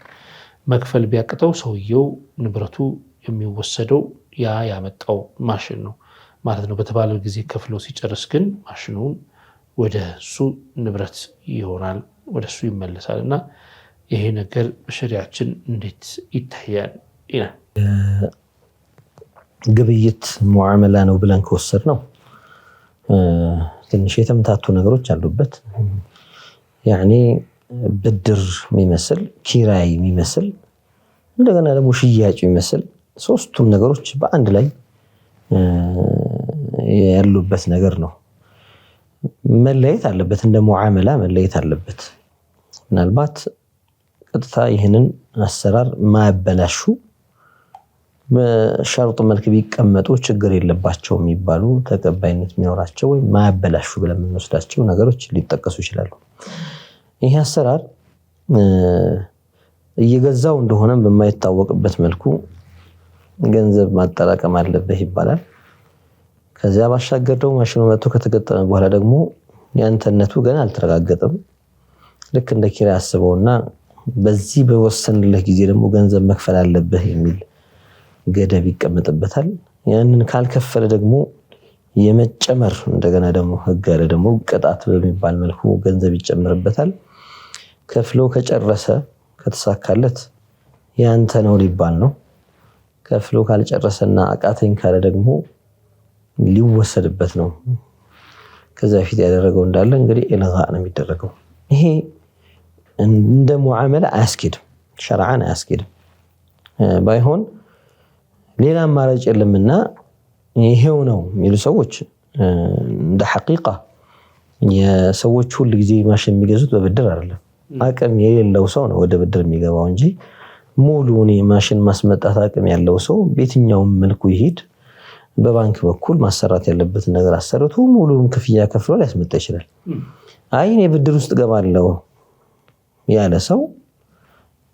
መክፈል ቢያቅተው ሰውየው ንብረቱ የሚወሰደው ያ ያመጣው ማሽን ነው ማለት ነው በተባለው ጊዜ ከፍሎ ሲጨርስ ግን ማሽኑን ወደሱ ንብረት ይሆናል ወደሱ ይመለሳልና ይሄ ነገር በሸሪዓችን እንዴት ይታያል ይላል ግብይት ሙዓመላ ነው ብለን ከወሰድ ነው ትንሽ የተምታቱ ነገሮች አሉበት ያኒ ብድር የሚመስል ኪራይ የሚመስል እንደገና ደግሞ ሽያጭ የሚመስል ሶስቱም ነገሮች በአንድ ላይ ያሉበት ነገር ነው መለየት አለበት እንደ ሙዓመላ መለየት አለበት ምናልባት ቀጥታ ይህንን አሰራር ማያበላሹ በሸርጥ መልክ ቢቀመጡ ችግር የለባቸው የሚባሉ ተቀባይነት የሚኖራቸው ወይ ማያበላሹ ብለን የምንወስዳቸው ነገሮች ሊጠቀሱ ይችላሉ። ይህ አሰራር እየገዛው እንደሆነም በማይታወቅበት መልኩ ገንዘብ ማጠራቀም አለበት ይባላል። ከዚያ ባሻገር ደግሞ ማሽኑ መጥቶ ከተገጠመ በኋላ ደግሞ ያንተነቱ ገና አልተረጋገጠም። ልክ እንደ ኪራይ አስበውና በዚህ በወሰንልህ ጊዜ ደግሞ ገንዘብ መክፈል አለበት የሚል ገደብ ይቀመጥበታል። ያንን ካልከፈለ ደግሞ የመጨመር እንደገና ደግሞ ህግ አለ ደግሞ ቅጣት በሚባል መልኩ ገንዘብ ይጨምርበታል። ከፍሎ ከጨረሰ ከተሳካለት ያንተ ነው ሊባል ነው። ከፍሎ ካልጨረሰና አቃተኝ ካለ ደግሞ ሊወሰድበት ነው። ከዛ በፊት ያደረገው እንዳለ እንግዲህ ኢልጋ ነው የሚደረገው። ይሄ እንደ ሙዓመላ አያስኬድም፣ ሸርዓን አያስኬድም። ባይሆን ሌላ አማራጭ የለምና ይሄው ነው የሚሉ ሰዎች እንደ ሐቂቃ የሰዎች ሁሉ ጊዜ ማሽን የሚገዙት በብድር አይደለም። አቅም የሌለው ሰው ነው ወደ ብድር የሚገባው እንጂ ሙሉውን ማሽን ማስመጣት አቅም ያለው ሰው በየትኛውም መልኩ ይሄድ በባንክ በኩል ማሰራት ያለበትን ነገር አሰርቶ ሙሉውን ክፍያ ከፍሎ ሊያስመጣ ይችላል። አይ እኔ ብድር ውስጥ ገባለሁ ያለ ሰው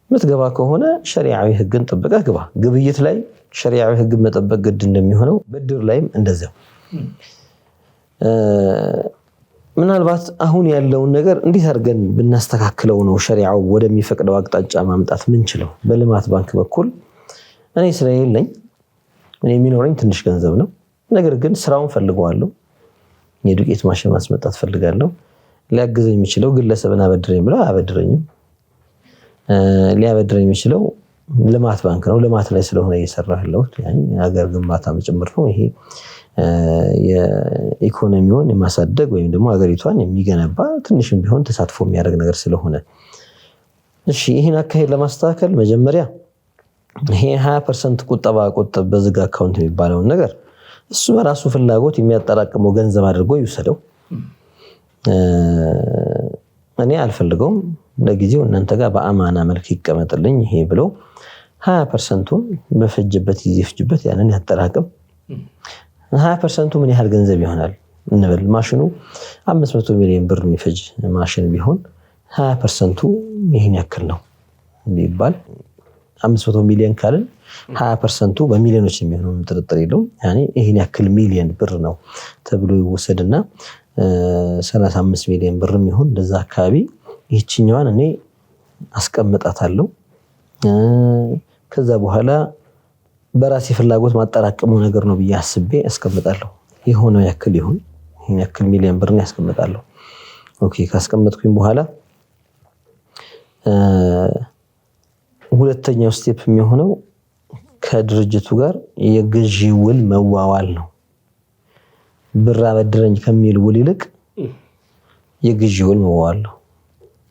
ምትገባ ከሆነ ሸሪዓዊ ህግን ጠብቀህ ግባ። ግብይት ላይ ሸሪዓዊ ህግን መጠበቅ ግድ እንደሚሆነው ብድር ላይም እንደዛው። ምናልባት አሁን ያለውን ነገር እንዴት አድርገን ብናስተካክለው ነው ሸሪዓው ወደሚፈቅደው አቅጣጫ ማምጣት ምንችለው? በልማት ባንክ በኩል እኔ ስለሌለኝ እኔ የሚኖረኝ ትንሽ ገንዘብ ነው። ነገር ግን ስራውን ፈልገዋለሁ። የዱቄት ማሽን ማስመጣት ፈልጋለሁ። ሊያግዘኝ የሚችለው ግለሰብን አበድረኝ ብለው አያበድረኝም። ሊያበድረኝ የሚችለው ልማት ባንክ ነው። ልማት ላይ ስለሆነ እየሰራሁ ያለሁት ሀገር ግንባታ ጭምር ነው። ይሄ የኢኮኖሚውን የማሳደግ ወይም ደግሞ ሀገሪቷን የሚገነባ ትንሽም ቢሆን ተሳትፎ የሚያደርግ ነገር ስለሆነ እሺ፣ ይሄን አካሄድ ለማስተካከል መጀመሪያ ይሄ 20% ቁጠባ ቁጠባ በዝግ አካውንት የሚባለውን ነገር እሱ በራሱ ፍላጎት የሚያጠራቅመው ገንዘብ አድርጎ ይወሰደው። እኔ አልፈልገውም፣ ለጊዜው እናንተ ጋር በአማና መልክ ይቀመጥልኝ ይሄ ብሎ 20%ን በፈጅበት ጊዜ ፍጅበት ያንን ያጠራቅም። 20% ምን ያህል ገንዘብ ይሆናል እንበል? ማሽኑ 500 ሚሊዮን ብር የሚፈጅ ማሽን ቢሆን 20% ይሄን ያክል ነው ቢባል 500 ሚሊዮን ካልን 20% በሚሊዮኖች የሚሆነው ጥርጥር የለውም። ያኔ ይሄን ያክል ሚሊዮን ብር ነው ተብሎ ይወሰድና 35 ሚሊዮን ብርም ይሁን እንደዛ አካባቢ ይህችኛዋን እኔ አስቀምጣታለሁ። ከዛ በኋላ በራሴ ፍላጎት ማጠራቀሙ ነገር ነው ብዬ አስቤ አስቀምጣለሁ። የሆነው ያክል ይሁን ይሄን ያክል ሚሊዮን ብር ነው ያስቀምጣለሁ። ኦኬ፣ ካስቀመጥኩኝ በኋላ ሁለተኛው ስቴፕ የሚሆነው ከድርጅቱ ጋር የግዢ ውል መዋዋል ነው። ብር አበድረኝ ከሚል ውል ይልቅ የግዢ ውል መዋዋል ነው።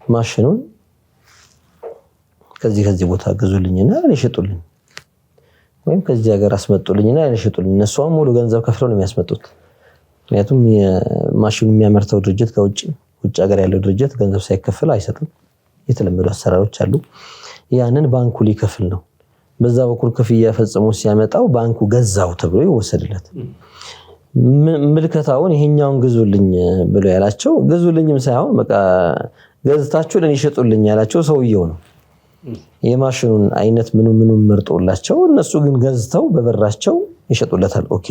ማሽኑን ከዚህ ቦታ ገዙልኝና ለሽጡልኝ ወይም ከዚህ ሀገር አስመጡልኝና ለሽጡልኝ። እነሱም ሙሉ ገንዘብ ከፍለው ነው የሚያስመጡት። ምክንያቱም ማሽኑ የሚያመርተው ድርጅት ውጭ ሀገር ያለው ድርጅት ገንዘብ ሳይከፈል አይሰጥም። የተለመዱ አሰራሮች አሉ። ያንን ባንኩ ሊከፍል ነው። በዛ በኩል ክፍያ ፈጽሞ ሲያመጣው ባንኩ ገዛው ተብሎ ይወሰድለት። ምልከታውን ይሄኛውን ግዙልኝ ብሎ ያላቸው ግዙልኝም ሳይሆን በቃ ገዝታችሁ ለኔ ይሸጡልኝ ያላቸው ሰውየው ነው። የማሽኑን አይነት ምኑ መርጦላቸው እነሱ ግን ገዝተው በበራቸው ይሸጡለታል። ኦኬ፣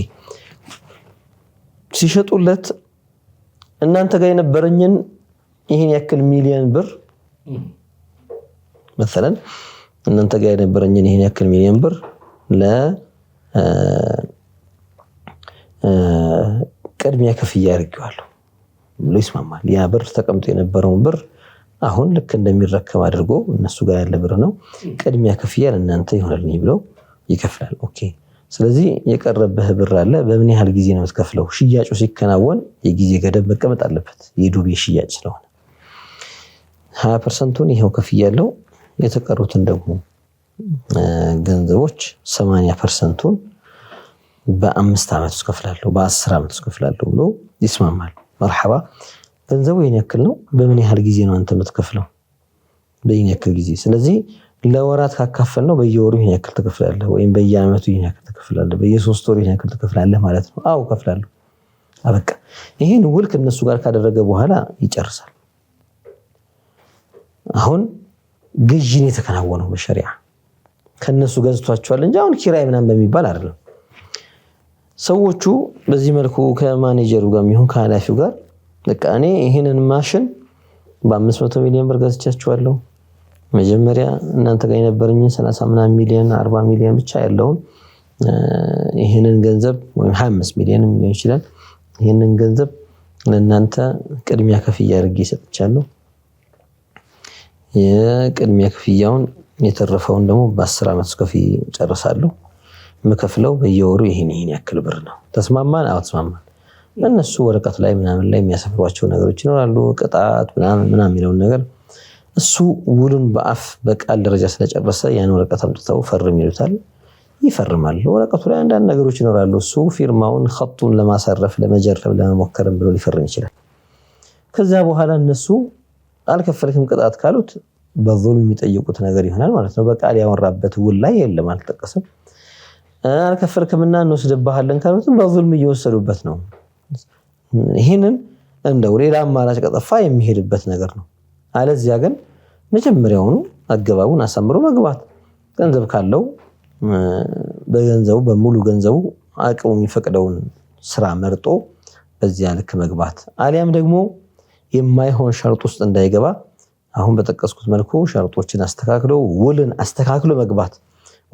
ሲሸጡለት እናንተ ጋር የነበረኝን ይሄን ያክል ሚሊዮን ብር مثلا እናንተ ጋር የነበረኝን ይሄን ያክል ሚሊዮን ብር ቅድሚያ ክፍያ አድርጌዋለሁ ብሎ ይስማማል። ያ ብር ተቀምጦ የነበረውን ብር አሁን ልክ እንደሚረከብ አድርጎ እነሱ ጋር ያለ ብር ነው ቅድሚያ ክፍያ ለእናንተ ይሆናልኝ ብሎ ይከፍላል። ኦኬ፣ ስለዚህ የቀረበህ ብር አለ። በምን ያህል ጊዜ ነው የምትከፍለው? ሽያጩ ሲከናወን የጊዜ ገደብ መቀመጥ አለበት። የዱቤ ሽያጭ ስለሆነ 20%ን ይሄው ከፍያለሁ፣ የተቀሩትን ደግሞ ገንዘቦች 80%ን በ5 ዓመት ውስጥ ከፍላለሁ፣ በ10 ዓመት ውስጥ ከፍላለሁ ብሎ ይስማማል። መርሐባ፣ ገንዘቡ የኔ ያክል ነው። በምን ያህል ጊዜ ነው አንተ የምትከፍለው? በይን ያክል ጊዜ ስለዚህ ለወራት ካካፈል ነው በየወሩ ይሄን ያክል ትከፍላለህ ወይም በየአመቱ ይሄን ያክል ትከፍላለህ በየ3 ወሩ ይሄን ያክል ትከፍላለህ ማለት ነው አው ከፍላለሁ አበቃ ይሄን ውል ከነሱ ጋር ካደረገ በኋላ ይጨርሳል አሁን ግዢን የተከናወነው በሸሪዓ ከነሱ ገዝቷቸዋል እንጂ አሁን ኪራይ ምናምን በሚባል አይደለም ሰዎቹ በዚህ መልኩ ከማኔጀሩ ጋር የሚሆን ከኃላፊው ጋር በቃ እኔ ይሄንን ማሽን በ500 ሚሊዮን ብር ገዝቻቸዋለሁ መጀመሪያ እናንተ ጋር የነበረኝን 30 ሚሊዮን 40 ሚሊዮን ብቻ ያለውን ይሄንን ገንዘብ ወይ 25 ሚሊዮን ሊሆን ይችላል ይሄንን ገንዘብ ለእናንተ ቅድሚያ ከፍያ አድርጌ ሰጥቻለሁ የቅድሚያ ከፍያውን የተረፈውን ደግሞ በ10 አመት ከፍ ጨርሳለሁ መከፍለው በየወሩ ይሄን ያክል ብር ነው ተስማማን አው ተስማማን እነሱ ወረቀት ላይ ምናምን ላይ የሚያሰፍሯቸው ነገሮች ይኖራሉ ቅጣት ምናምን የሚለውን ነገር እሱ ውሉን በአፍ በቃል ደረጃ ስለጨረሰ ያን ወረቀት አምጥተው ፈርም ይሉታል ይፈርማል ወረቀቱ ላይ አንዳንድ ነገሮች ይኖራሉ እሱ ፊርማውን ኸጡን ለማሳረፍ ለመጀረብ ለመሞከርም ብሎ ሊፈርም ይችላል ከዛ በኋላ እነሱ አልከፈልክም ቅጣት ካሉት በዙልም የሚጠይቁት ነገር ይሆናል ማለት ነው በቃል ያወራበት ውል ላይ የለም አልተጠቀሰም አልከፈልክምና እንወስድብሃለን ካሉት በዙልም እየወሰዱበት ነው ይሄንን እንደው ሌላ አማራጭ ከጠፋ የሚሄድበት ነገር ነው አለዚያ ግን መጀመሪያውኑ አገባቡን አሳምሮ መግባት ገንዘብ ካለው በገንዘቡ በሙሉ ገንዘቡ አቅሙ የሚፈቅደውን ስራ መርጦ በዚያ ልክ መግባት አሊያም ደግሞ የማይሆን ሸርጥ ውስጥ እንዳይገባ አሁን በተጠቀስኩት መልኩ ሸርጦችን አስተካክሎ ውልን አስተካክሎ መግባት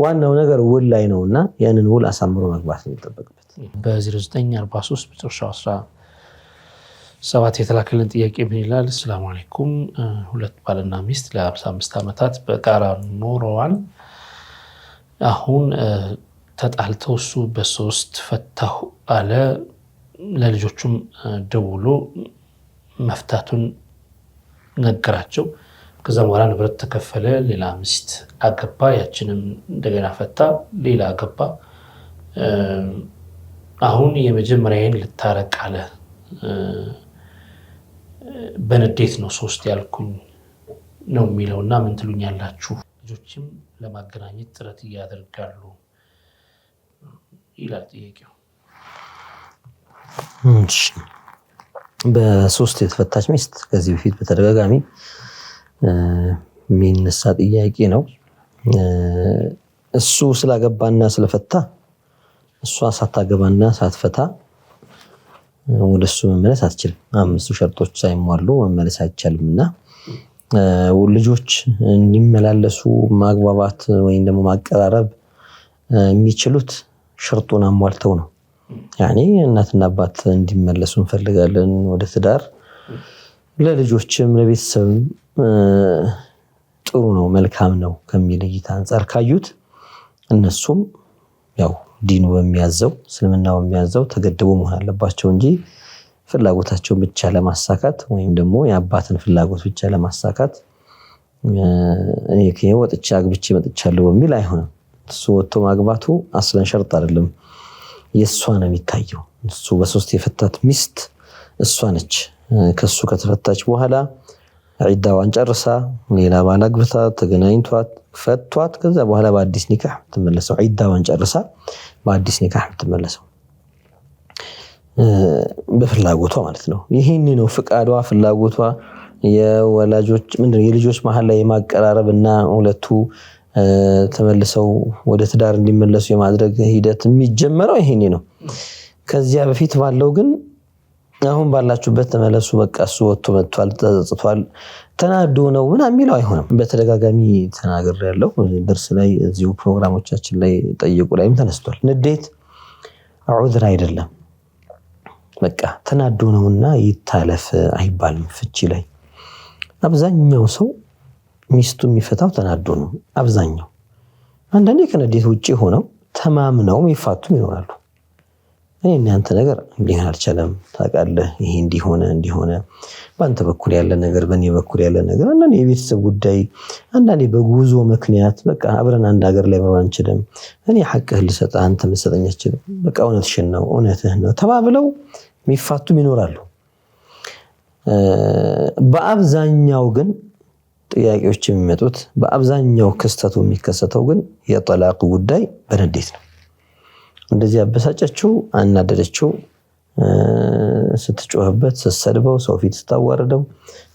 ዋናው ነገር ውል ላይ ነውና ያንን ውል አሳምሮ መግባት የሚጠበቅበት በ0943 በጥርሻው 17 የተላከልን ጥያቄ ምን ይላል ሰላም አለይኩም ሁለት ባልና ሚስት ለ55 አመታት በጋራ ኖረዋል አሁን ተጣልተው እሱ በ3 ፈታሁ አለ ለልጆቹም ደውሎ መፍታቱን ነገራቸው ከዛ በኋላ ንብረት ተከፈለ ሌላ ሚስት አገባ ያችንም እንደገና ፈታ ሌላ አገባ አሁን የመጀመሪያዬን ልታረቅ አለ በንዴት ነው 3 ያልኩኝ ነው የሚለውና ምን ትሉኛላችሁ ልጆችም ለማገናኘት ጥረት ያደርጋሉ ይላል ጥያቄው በ3 የተፈታች ሚስት ከዚህ በፊት በተደጋጋሚ ሚንሳ ጥያቄ ነው እሱ ስላገባና ስለፈታ እሷ ሳታገባና ሳትፈታ ወደሱ መመለስ አትችልም 5 ሸርጦች ሳይሟሉ መመለስ አይቻልምና ልጆች እንዲመላለሱ ማግባባት ወይም ደግሞ ማቀራረብ የሚችሉት ሸርጡን አሟልተው ነው ያኔ እናትና አባት እንዲመለሱ እንፈልጋለን ወደ ትዳር ለልጆችም ለቤተሰብም ጥሩ ነው መልካም ነው ከሚል እይታ አንፃር ካዩት እነሱም ያው ዲኑ በሚያዘው እስልምናው በሚያዘው ተገድቦ መሆን አለባቸው እንጂ ፍላጎታቸውን ብቻ ለማሳካት ወይም ደግሞ የአባትን ፍላጎት ብቻ ለማሳካት እኔ ከወጥቼ አግብቼ መጥቻለሁ በሚል አይሆንም እሱ ወጥቶ ማግባቱ አስለን ሸርጥ አይደለም የሷ ነው የሚታየው እሱ በ3 የፈታት ሚስት እሷ ነች ከሱ ከተፈታች በኋላ ዒዳዋን ጨርሳ ሌላ ባል አግብታ ተገናኝቷት ፈቷት ከዛ በኋላ በአዲስ ኒካህ ተመለሰው ዒዳዋን ጨርሳ በአዲስ ኒካህ ተመለሰው በፍላጎቷ ማለት ነው ይሄን ነው ፍቃዷ ፍላጎቷ የወላጆች ምንድነው የልጆች መሐል ላይ የማቀራረብና ሁለቱ ተመልሰው ወደ ትዳር እንዲመለሱ የማድረግ ሂደት የሚጀመረው ይሄን ነው ከዚያ በፊት ባለው ግን አሁን ባላችሁበት ተመለሱ በቃ እሱ ወጥቶ መጥቷል ተጽቷል ተናዶ ነው ምናምን የሚለው አይሆንም በተደጋጋሚ ተናገር ያለው ድርስ ላይ እዚሁ ፕሮግራሞቻችን ላይ ጠይቁ ላይም ተነስቷል ንዴት ዑዝር አይደለም በቃ ተናዶ ነውና ይታለፍ አይባልም ፍቺ ላይ አብዛኛው ሰው ሚስቱ የሚፈታው ተናዶ ነው አብዛኛው አንዳንዴ ከንዴት ውጪ ሆነው ተማምነው የሚፋቱም ይኖራሉ እኔ እናንተ ነገር ሊሆን አልቻለም ታውቃለህ ይሄ እንዲሆነ ባንተ በኩል ያለ ነገር በእኔ በኩል ያለ ነገር አንዳንዴ የቤተሰብ ጉዳይ አንዳንዴ በጉዞ ምክንያት በቃ አብረን አንድ ሀገር ላይ መኖር አንችልም እኔ ሐቅህ ልሰጥ አንተ መሰጠኝ አትችልም በቃ እውነትህ ነው ተባብለው የሚፋቱም ይኖራሉ በአብዛኛው ግን ጥያቄዎች የሚመጡት በአብዛኛው ክስተቱ የሚከሰተው ግን የጠላቅ ጉዳይ በንዴት ነው። እንደዚህ አበሳጨችው፣ አናደደችው፣ ስትጮህበት፣ ስትሰድበው፣ ሰው ፊት ስታዋርደው፣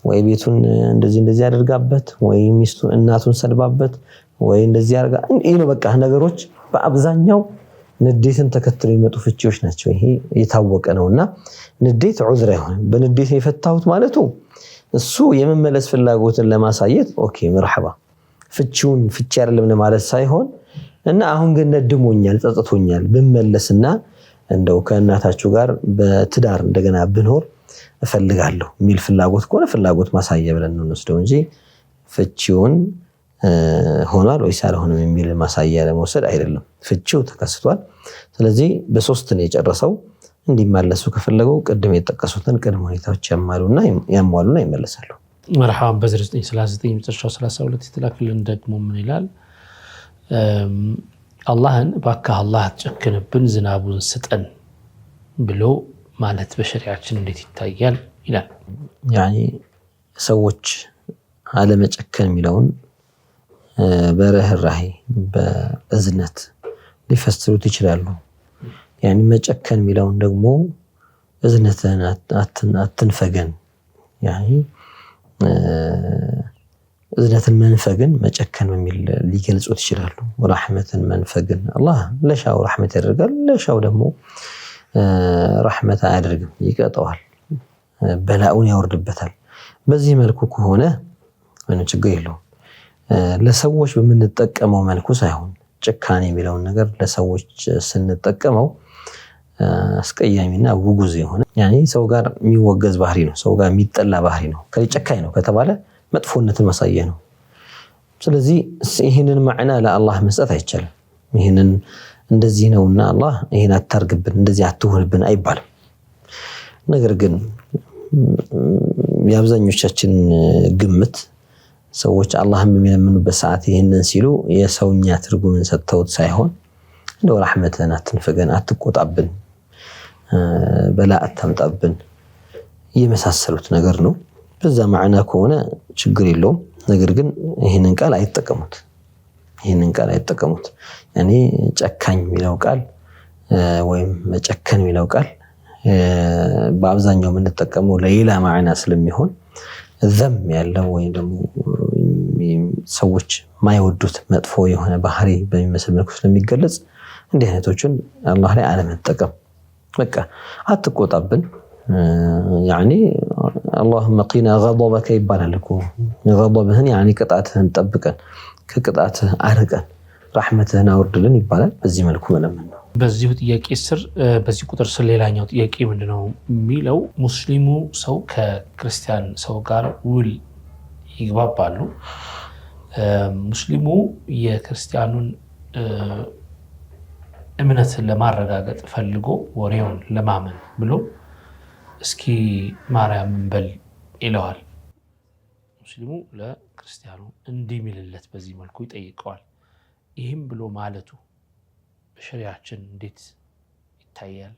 ወይ ቤቱን እንደዚህ አድርጋበት፣ ወይ ሚስቱ እናቱን ሰድባበት፣ ወይ እንደዚህ አድርጋ ይሄ ነው በቃ ነገሮች በአብዛኛው ንዴትን ተከትለው የሚመጡ ፍቺዎች ናቸው። ይሄ የታወቀ ነውና ንዴት ዑዝር አይሆንም። በንዴት የፈታሁት ማለቱ እሱ የመመለስ ፍላጎትን ለማሳየት ኦኬ መርሐባ ፍቺውን ፍቺ አይደለም ለማለት ሳይሆን እና አሁን ግን ነድሞኛል ጸጽቶኛል ብመለስና እንደው ከእናታችሁ ጋር በትዳር እንደገና ብኖር እፈልጋለሁ የሚል ፍላጎት ከሆነ ፍላጎት ማሳያ ብለን ነው እንወስደው እንጂ ፍቺውን ሆኗል ወይስ አልሆነም የሚል ማሳያ ለመውሰድ አይደለም። ፍቺው ተከስቷል። ስለዚህ በሶስት ነው የጨረሰው። እንዲመለሱ ከፈለገው ቅድም የጠቀሱትን ቅድመ ሁኔታዎች ያሟሉና ይመለሳሉ። መርሐባ በ939 መጨረሻው 32 የተላከልን ደግሞ ምን ይላል? አላህን ባካህ አላህ አትጨክንብን ዝናቡን ስጠን ብሎ ማለት በሸሪዓችን እንዴት ይታያል ይላል። ያኒ ሰዎች አለመጨከን የሚለውን በርህራሄ በእዝነት ሊፈስሩት ይችላሉ። ያኒ መጨከን የሚለውን ደግሞ እዝነትን አትንፈገን፣ ያኒ እዝነትን መንፈግን መጨከን በሚል ሊገልጹት ይችላሉ። ረሕመትን መንፈግን አላህ ለሻው ረሕመት ያደርጋል፣ ለሻው ደግሞ ረሕመት አያደርግም፣ ይቀጠዋል፣ በላኡን ያወርድበታል። በዚህ መልኩ ከሆነ ምንም ችግር የለውም። ለሰዎች በምንጠቀመው መልኩ ሳይሆን ጭካኔ የሚለውን ነገር ለሰዎች ስንጠቀመው አስቀያሚና ውጉዝ የሆነ ያኔ ሰው ጋር የሚወገዝ ባህሪ ነው፣ ሰው ጋር የሚጠላ ባህሪ ነው። ከጨካኝ ነው ከተባለ መጥፎነትን ማሳየ ነው። ስለዚህ ይህንን ማዕና ለአላህ መስጠት አይቻልም። ይህንን እንደዚህ ነውና አላህ ይህን አታርግብን እንደዚህ አትሆንብን አይባልም። ነገር ግን የአብዛኞቻችን ግምት ሰዎች አላህን በሚለምኑበት ሰዓት ይህንን ሲሉ የሰውኛ ትርጉምን ሰጥተውት ሳይሆን እንደው ረሕመትን አትንፈገን፣ አትቆጣብን፣ በላ አታምጣብን የመሳሰሉት ነገር ነው። በዛ ማዕና ከሆነ ችግር የለውም። ነገር ግን ይህንን ቃል አይጠቀሙት። ያኔ ጨካኝ የሚለው ቃል ወይም መጨከን የሚለው ቃል በአብዛኛው የምንጠቀመው ለሌላ ማዕና ስለሚሆን ዘም ያለው ወይም ደግሞ ሰዎች ማይወዱት መጥፎ የሆነ ባህሪ በሚመስል መልኩ ስለሚገለጽ እንዲህ አይነቶችን አላህ ላይ አለመጠቀም። በቃ አትቆጣብን፣ ያኒ اللهم قنا غضبك ይባላል እኮ غضبህን ያኒ ቅጣትህን ጠብቀን ከቅጣትህ አርቀን ረሕመትህን አውርድልን ይባላል። በዚህ መልኩ መለመን ነው። በዚሁ ጥያቄ ስር በዚህ ቁጥር ስር ሌላኛው ጥያቄ ምንድነው የሚለው? ሙስሊሙ ሰው ከክርስቲያን ሰው ጋር ውል ይግባባሉ። ሙስሊሙ የክርስቲያኑን እምነትን ለማረጋገጥ ፈልጎ ወሬውን ለማመን ብሎ እስኪ ማርያምን በል ይለዋል። ሙስሊሙ ለክርስቲያኑ እንዲምልለት በዚህ መልኩ ይጠይቀዋል። ይህም ብሎ ማለቱ በሸሪዓችን እንዴት ይታያል?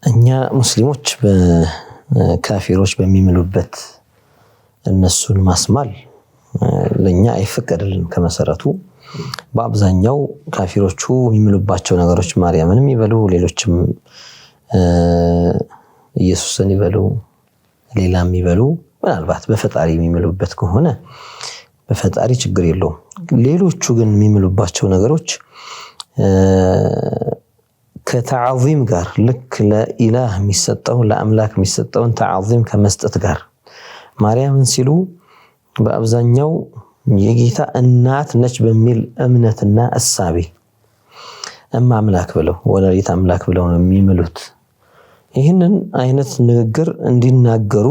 እኛ ሙስሊሞች በካፊሮች በሚምሉበት እነሱን ማስማል ለኛ አይፈቀድልንም። ከመሰረቱ በአብዛኛው ካፊሮቹ የሚምሉባቸው ነገሮች ማርያምንም ይበሉ ሌሎችም ኢየሱስን ይበሉ ሌላም ይበሉ ምናልባት በፈጣሪ የሚምሉበት ከሆነ በፈጣሪ ችግር የለውም። ሌሎቹ ግን የሚምሉባቸው ነገሮች ከተዓዚም ጋር ልክ ለኢላህ የሚሰጠው ለአምላክ የሚሰጠውን ተዓዚም ከመስጠት ጋር ማርያምን ሲሉ በአብዛኛው የጌታ እናት ነች በሚል እምነትና እሳቤ አምላክ ብለው ወላዲተ አምላክ ብለው ነው የሚምሉት። ይህንን አይነት ንግግር እንዲናገሩ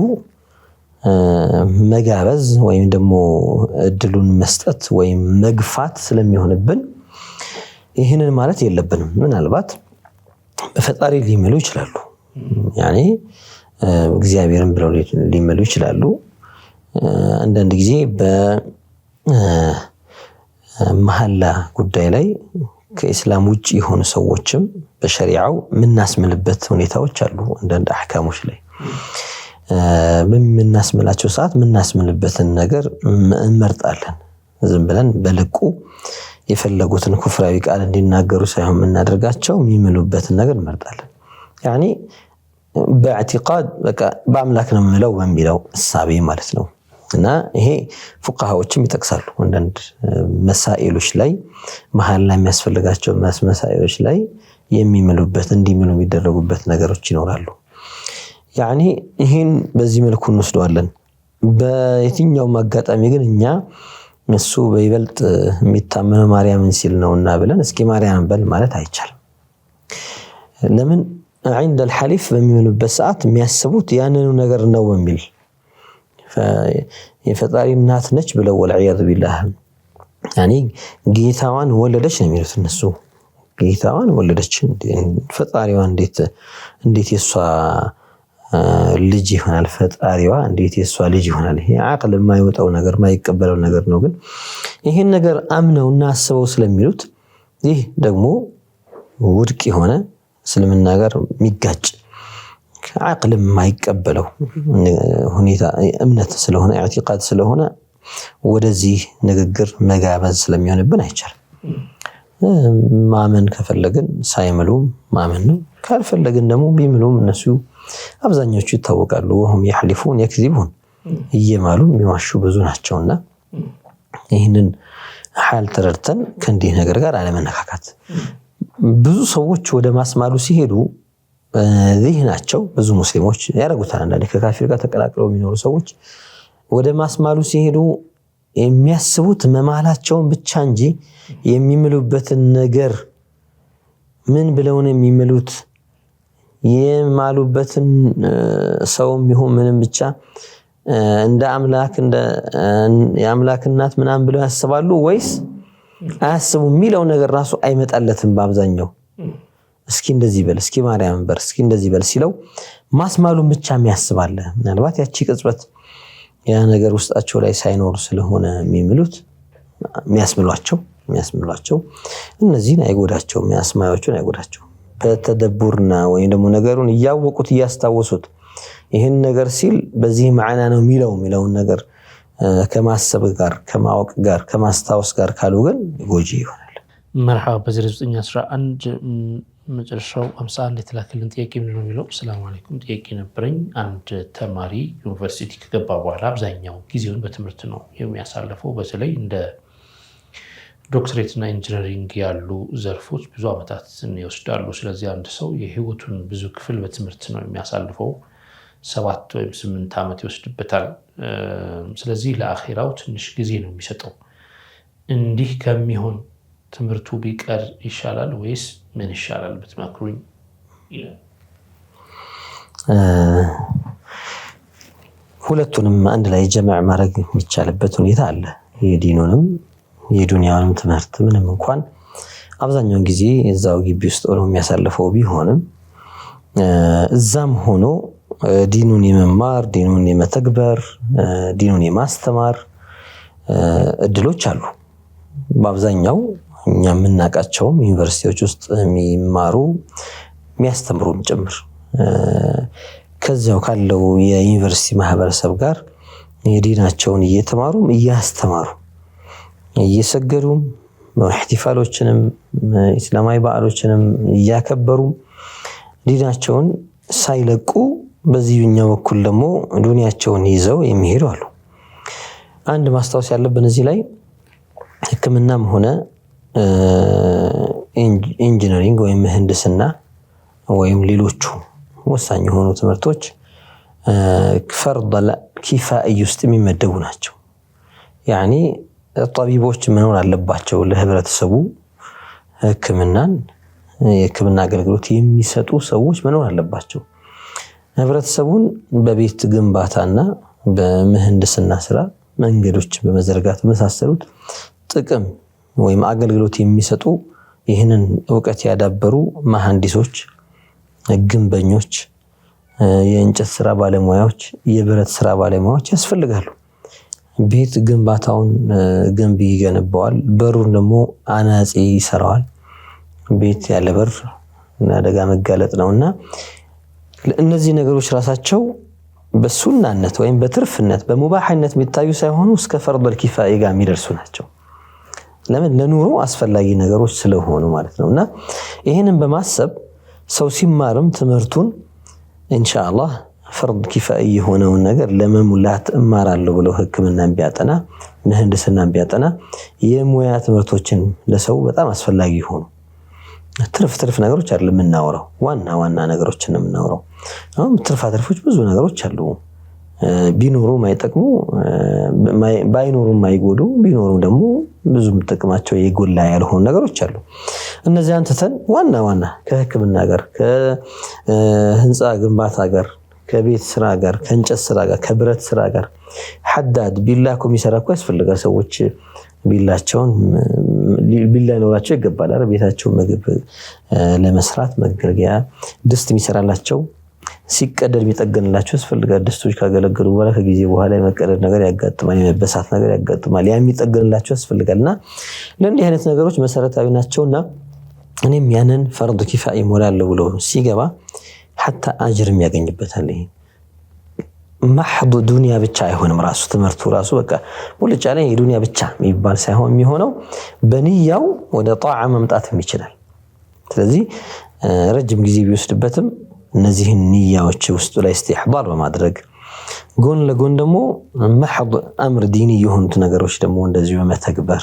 መጋበዝ ወይም ደግሞ እድሉን መስጠት ወይም መግፋት ስለሚሆንብን ይህንን ማለት የለብንም። ምናልባት በፈጣሪ ሊምሉ ይችላሉ፣ ያኔ እግዚአብሔርን ብለው ሊምሉ ይችላሉ። አንዳንድ ጊዜ በመሐላ ጉዳይ ላይ ከኢስላም ውጪ የሆኑ ሰዎችም በሸሪዓው ምናስምልበት ሁኔታዎች አሉ። አንዳንድ አህካሞች ላይ በምናስምላቸው ሰዓት ምናስምልበትን ነገር እንመርጣለን። ዝም ብለን በልቁ የፈለጉትን ኩፍራዊ ቃል እንዲናገሩ ሳይሆን የምናደርጋቸው የሚምሉበትን ነገር እንመርጣለን። ያኒ በኢዕቲቃድ በቃ በአምላክ ነው የምለው በሚለው እሳቤ ማለት ነው። እና ይሄ ፉቃሃዎችም ይጠቅሳሉ። አንዳንድ መሳኢሎች ላይ መሃል ላይ የሚያስፈልጋቸው መሳኢሎች ላይ የሚምሉበት እንዲምሉ የሚደረጉበት ነገሮች ይኖራሉ። ያኒ ይሄን በዚህ መልኩ እንወስደዋለን። በየትኛውም አጋጣሚ ግን እኛ እሱ በይበልጥ የሚታመነው ማርያምን ሲል ነውና ብለን እስኪ ማርያም በል ማለት አይቻልም። ለምን عند الحليف በሚምሉበት ሰዓት የሚያስቡት ያንኑ ነገር ነው በሚል የፈጣሪ እናት ነች ብለው ወልዒያዙ ቢላህ ያኒ ጌታዋን ወለደች ነው የሚሉት እነሱ። ጌታዋን ወለደች ፈጣሪዋ እንዴት የሷ ልጅ ይሆናል? ፈጣሪዋ እንዴት የሷ ልጅ ይሆናል? ይሄ አቅል የማይወጣው ነገር የማይቀበለው ነገር ነው። ግን ይሄን ነገር አምነውና አስበው ስለሚሉት ይህ ደግሞ ውድቅ የሆነ እስልምና ጋር የሚጋጭ አቅል የማይቀበለው ሁኔታ እምነት ስለሆነ ኢዕቲቃድ ስለሆነ ወደዚህ ንግግር መጋበዝ ስለሚሆንብን አይቻልም። ማመን ከፈለግን ሳይምሉም ማመን ነው። ካልፈለግን ደግሞ ቢምሉም እነሱ አብዛኞቹ ይታወቃሉ። ወሁም يحلفون يكذبون እየማሉ የሚዋሹ ብዙ ናቸውና ይህንን ሐል ተረድተን ከእንዲህ ነገር ጋር አለመነካካት። ብዙ ሰዎች ወደ ማስማሉ ሲሄዱ ዚህናቸው ብዙ ሙስሊሞች ያደርጉታል። አንዳንዴ ከካፊር ጋር ተቀላቅለው የሚኖሩ ሰዎች ወደ ማስማሉ ሲሄዱ የሚያስቡት መማላቸውን ብቻ እንጂ የሚምሉበትን ነገር ምን ብለው ነው የሚምሉት የማሉበትን ሰውም ይሁን ምንም ብቻ እንደ አምላክ እንደ የአምላክ እናት ምናምን ብለው ያስባሉ ወይስ አያስቡም የሚለው ነገር ራሱ አይመጣለትም በአብዛኛው። እስኪ እንደዚህ በል እስኪ ማርያም በር እስኪ እንደዚህ በል ሲለው ማስማሉን ብቻ የሚያስባለ ምናልባት ያቺ ቅጽበት ያ ነገር ውስጣቸው ላይ ሳይኖር ስለሆነ የሚምሉት የሚያስምሏቸው እነዚህን አይጎዳቸው የሚያስማዮቹን አይጎዳቸው። በተደቡርና ወይም ደግሞ ነገሩን እያወቁት እያስታወሱት ይህን ነገር ሲል በዚህ ማዕና ነው የሚለውን ነገር ከማሰብ ጋር ከማወቅ ጋር ከማስታወስ ጋር ካሉ ግን ጎጂ ይሆናል። መርሐባ በ0911 መጨረሻው 51 የተላከልን ጥያቄ ምንድነው የሚለው? ሰላም አለይኩም ጥያቄ ነበረኝ። አንድ ተማሪ ዩኒቨርሲቲ ከገባ በኋላ አብዛኛው ጊዜውን በትምህርት ነው የሚያሳልፈው። በተለይ እንደ ዶክትሬትና ኢንጂነሪንግ ያሉ ዘርፎች ብዙ ዓመታትን ይወስዳሉ። ስለዚህ አንድ ሰው የህይወቱን ብዙ ክፍል በትምህርት ነው የሚያሳልፈው። 7 ወይም 8 ዓመት ይወስድበታል። ስለዚህ ለአኺራው ትንሽ ጊዜ ነው የሚሰጠው። እንዲህ ከሚሆን ትምህርቱ ቢቀር ይሻላል ወይስ ምን ይሻላል ብትመክሩኝ? ሁለቱንም አንድ ላይ ጀማዕ ማድረግ የሚቻልበት ሁኔታ አለ። የዲኑንም የዱንያውንም ትምህርት ምንም እንኳን አብዛኛውን ጊዜ እዛው ግቢ ውስጥ ሆኖ የሚያሳልፈው ቢሆንም እዛም ሆኖ ዲኑን የመማር ዲኑን የመተግበር ዲኑን የማስተማር እድሎች አሉ። በአብዛኛው እኛ የምናውቃቸውም ዩኒቨርሲቲዎች ውስጥ የሚማሩ የሚያስተምሩም ጭምር ከዚያው ካለው የዩኒቨርሲቲ ማህበረሰብ ጋር የዲናቸውን እየተማሩም እያስተማሩ እየሰገዱም ኢህቲፋሎችንም እስላማዊ በዓሎችንም እያከበሩ ዲናቸውን ሳይለቁ በዚህኛው በኩል ደግሞ ዱንያቸውን ይዘው የሚሄዱ አሉ። አንድ ማስታወስ ያለብን እዚህ ላይ ሕክምናም ሆነ ኢንጂነሪንግ ወይም ምህንድስና ወይም ሌሎቹ ወሳኝ የሆኑ ትምህርቶች ፈርድ ኪፋኢ ውስጥ የሚመደቡ ናቸው። ያኒ ጠቢቦች መኖር አለባቸው ለህብረተሰቡ ሕክምናን የሕክምና አገልግሎት የሚሰጡ ሰዎች መኖር አለባቸው። ህብረተሰቡን በቤት ግንባታና በምህንድስና ስራ መንገዶች በመዘርጋት መሳሰሉት ጥቅም ወይም አገልግሎት የሚሰጡ ይህንን ዕውቀት ያዳበሩ መሐንዲሶች፣ ግንበኞች፣ የእንጨት ስራ ባለሙያዎች፣ የብረት ስራ ባለሙያዎች ያስፈልጋሉ። ቤት ግንባታውን ገንቢ ይገነባዋል፣ በሩን ደግሞ አናጺ ይሰራዋል። ቤት ያለ በር ለአደጋ መጋለጥ ነውና እነዚህ ነገሮች ራሳቸው በሱናነት ወይም በትርፍነት በሙባህነት የሚታዩ ሳይሆኑ እስከ ፈርድ ኪፋያ ጋር የሚደርሱ ናቸው። ለምን ለኑሮ አስፈላጊ ነገሮች ስለሆኑ ማለት ነውና ይሄንን በማሰብ ሰው ሲማርም ትምህርቱን ኢንሻአላህ ፈርድ ኪፋያ የሆነውን ነገር ለመሙላት እማራለሁ ብለው ህክምናን ቢያጠና ምህንድስናን ቢያጠና የሙያ ትምህርቶችን ለሰው በጣም አስፈላጊ ሆኑ። ትርፍ ነገሮች አይደለም የምናወራው፣ ዋና ነገሮችን ነው የምናወራው። አሁን ትርፎች ብዙ ነገሮች አሉ። ቢኖሩ ማይጠቅሙ ባይኖሩ ማይጎዱ ቢኖሩ ደግሞ ብዙ ጥቅማቸው የጎላ ያልሆኑ ነገሮች አሉ። እነዚያን ተተን ዋና ከህክምና ጋር ከህንፃ ግንባታ ጋር ከቤት ስራ ጋር ከእንጨት ስራ ጋር ከብረት ስራ ጋር ሐዳድ ቢላኮ የሚሰራኩ ያስፈልጋል። ሰዎች ቢላቸውን ቢላ ኖራቸው ይገባል አይደል? ቤታቸው ምግብ ለመስራት መገልገያ ድስት የሚሰራላቸው ሲቀደድ የሚጠገንላቸው ያስፈልጋል። ድስቶች ካገለገሉ በኋላ ከጊዜ በኋላ የመቀደድ ነገር ያጋጥማል፣ የመበሳት ነገር ያጋጥማል። ያ የሚጠገንላቸው ያስፈልጋልና ለእንዲህ አይነት ነገሮች መሰረታዊ ናቸውና እኔም ያንን ፈርድ ኪፋያ ይሞላል ብሎ ሲገባ حتى اجر የሚያገኝበታል። ይሄ ማህዱ ዱንያ ብቻ አይሆንም። ራሱ ትምህርቱ ራሱ በቃ ሙልጭ ያለ የዱንያ ብቻ የሚባል ሳይሆን የሚሆነው በንያው ወደ ጣዓ መምጣትም ይችላል። ስለዚህ ረጅም ጊዜ ቢወስድበትም እነዚህን ንያዎች ውስጡ ላይ ኢስቲህባር በማድረግ ጎን ለጎን ደግሞ ማህዱ አምር ዲኒ የሆኑት ነገሮች ደግሞ እንደዚህ በመተግበር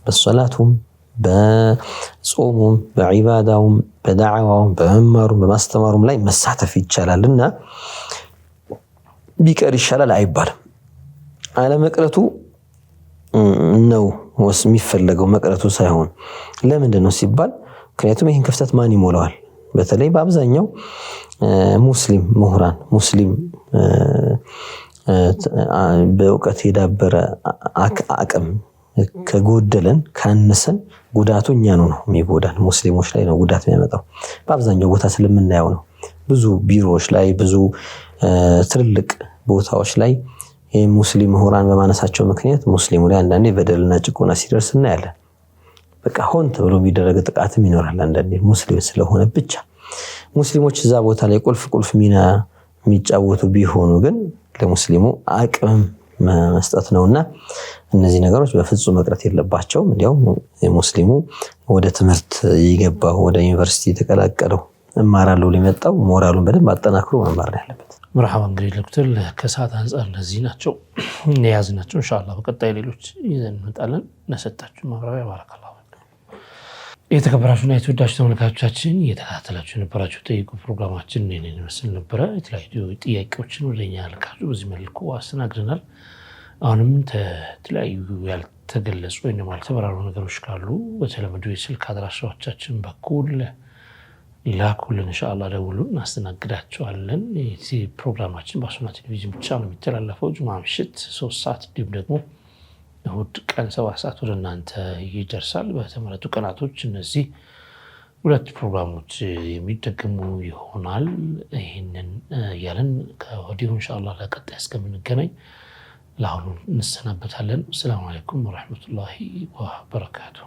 በሶላቱም በጾሙም በዒባዳውም በዳዕዋውም በመማሩም በማስተማሩም ላይ መሳተፍ ይቻላልና ቢቀር ይሻላል አይባልም። አለመቅረቱ ነው የሚፈለገው መቅረቱ ሳይሆን ለምንድን ነው ሲባል ምክንያቱም ይህን ክፍተት ማን ይሞላዋል? በተለይ በአብዛኛው ሙስሊም ምሁራን ሙስሊም በእውቀት የዳበረ አቅም ከጎደለን ካነሰን ጉዳቱ እኛኑ ነው የሚጎዳን፣ ሙስሊሞች ላይ ነው ጉዳት የሚያመጣው። በአብዛኛው ቦታ ስለምናየው ነው። ብዙ ቢሮዎች ላይ ብዙ ትልልቅ ቦታዎች ላይ ሙስሊም ምሁራን በማነሳቸው ምክንያት ሙስሊሙ ላይ አንዳንዴ በደልና ጭቆና ሲደርስ እናያለን። በቃ ሆን ተብሎ የሚደረግ ጥቃትም ይኖራል። አንዳንዴ ሙስሊም ስለሆነ ብቻ ሙስሊሞች እዛ ቦታ ላይ ቁልፍ ሚና የሚጫወቱ ቢሆኑ ግን ለሙስሊሙ አቅም መስጠት ነውና እነዚህ ነገሮች በፍጹም መቅረት የለባቸውም። እንዲያውም ሙስሊሙ ወደ ትምህርት ይገባው ወደ ዩኒቨርሲቲ ተቀላቀለው እማራለሁ ሊመጣው ሞራሉን በደንብ አጠናክሮ መማር ያለበት። مرحبا እንግዲህ ለክትል ከሰዓት አንፃር ለዚህ ናቸው ያዝናቸው። ኢንሻአላህ በቀጣይ ሌሎች ይዘን እንመጣለን። ለሰጣችሁ ማብራሪያ ባረካላሁ። የተከበራችሁና የተወዳችሁ ተመልካቾቻችን እየተከታተላችሁ የነበራችሁ ጠይቁ ፕሮግራማችን እኔን መስል ነበር። የተለያዩ ጥያቄዎችን ወደኛ ልካችሁ በዚህ መልኩ አስተናግደናል። አሁንም ተለያዩ ያልተገለጹ ወይም ያልተበራሩ ነገሮች ካሉ በተለመዱ የስልክ አድራሻዎቻችን በኩል ላኩልን። ኢንሻአላህ ደውሉን እናስተናግዳችኋለን። እዚህ ፕሮግራማችን በሱና ቴሌቪዥን ብቻ ነው የሚተላለፈው። ጁማ ምሽት 3 ሰዓት እንዲሁም ደግሞ እሁድ ቀን 7 ሰዓት ወደ እናንተ ይደርሳል። በተመረጡ ቀናቶች እነዚህ ሁለት ፕሮግራሞች የሚደገሙ ይሆናል። ይሄንን ያለን ከወዲሁ ኢንሻአላህ ለቀጣይ እስከምንገናኝ ለአሁኑ እንሰናበታለን። ሰላም አለይኩም ወራህመቱላሂ ወበረካቱሁ።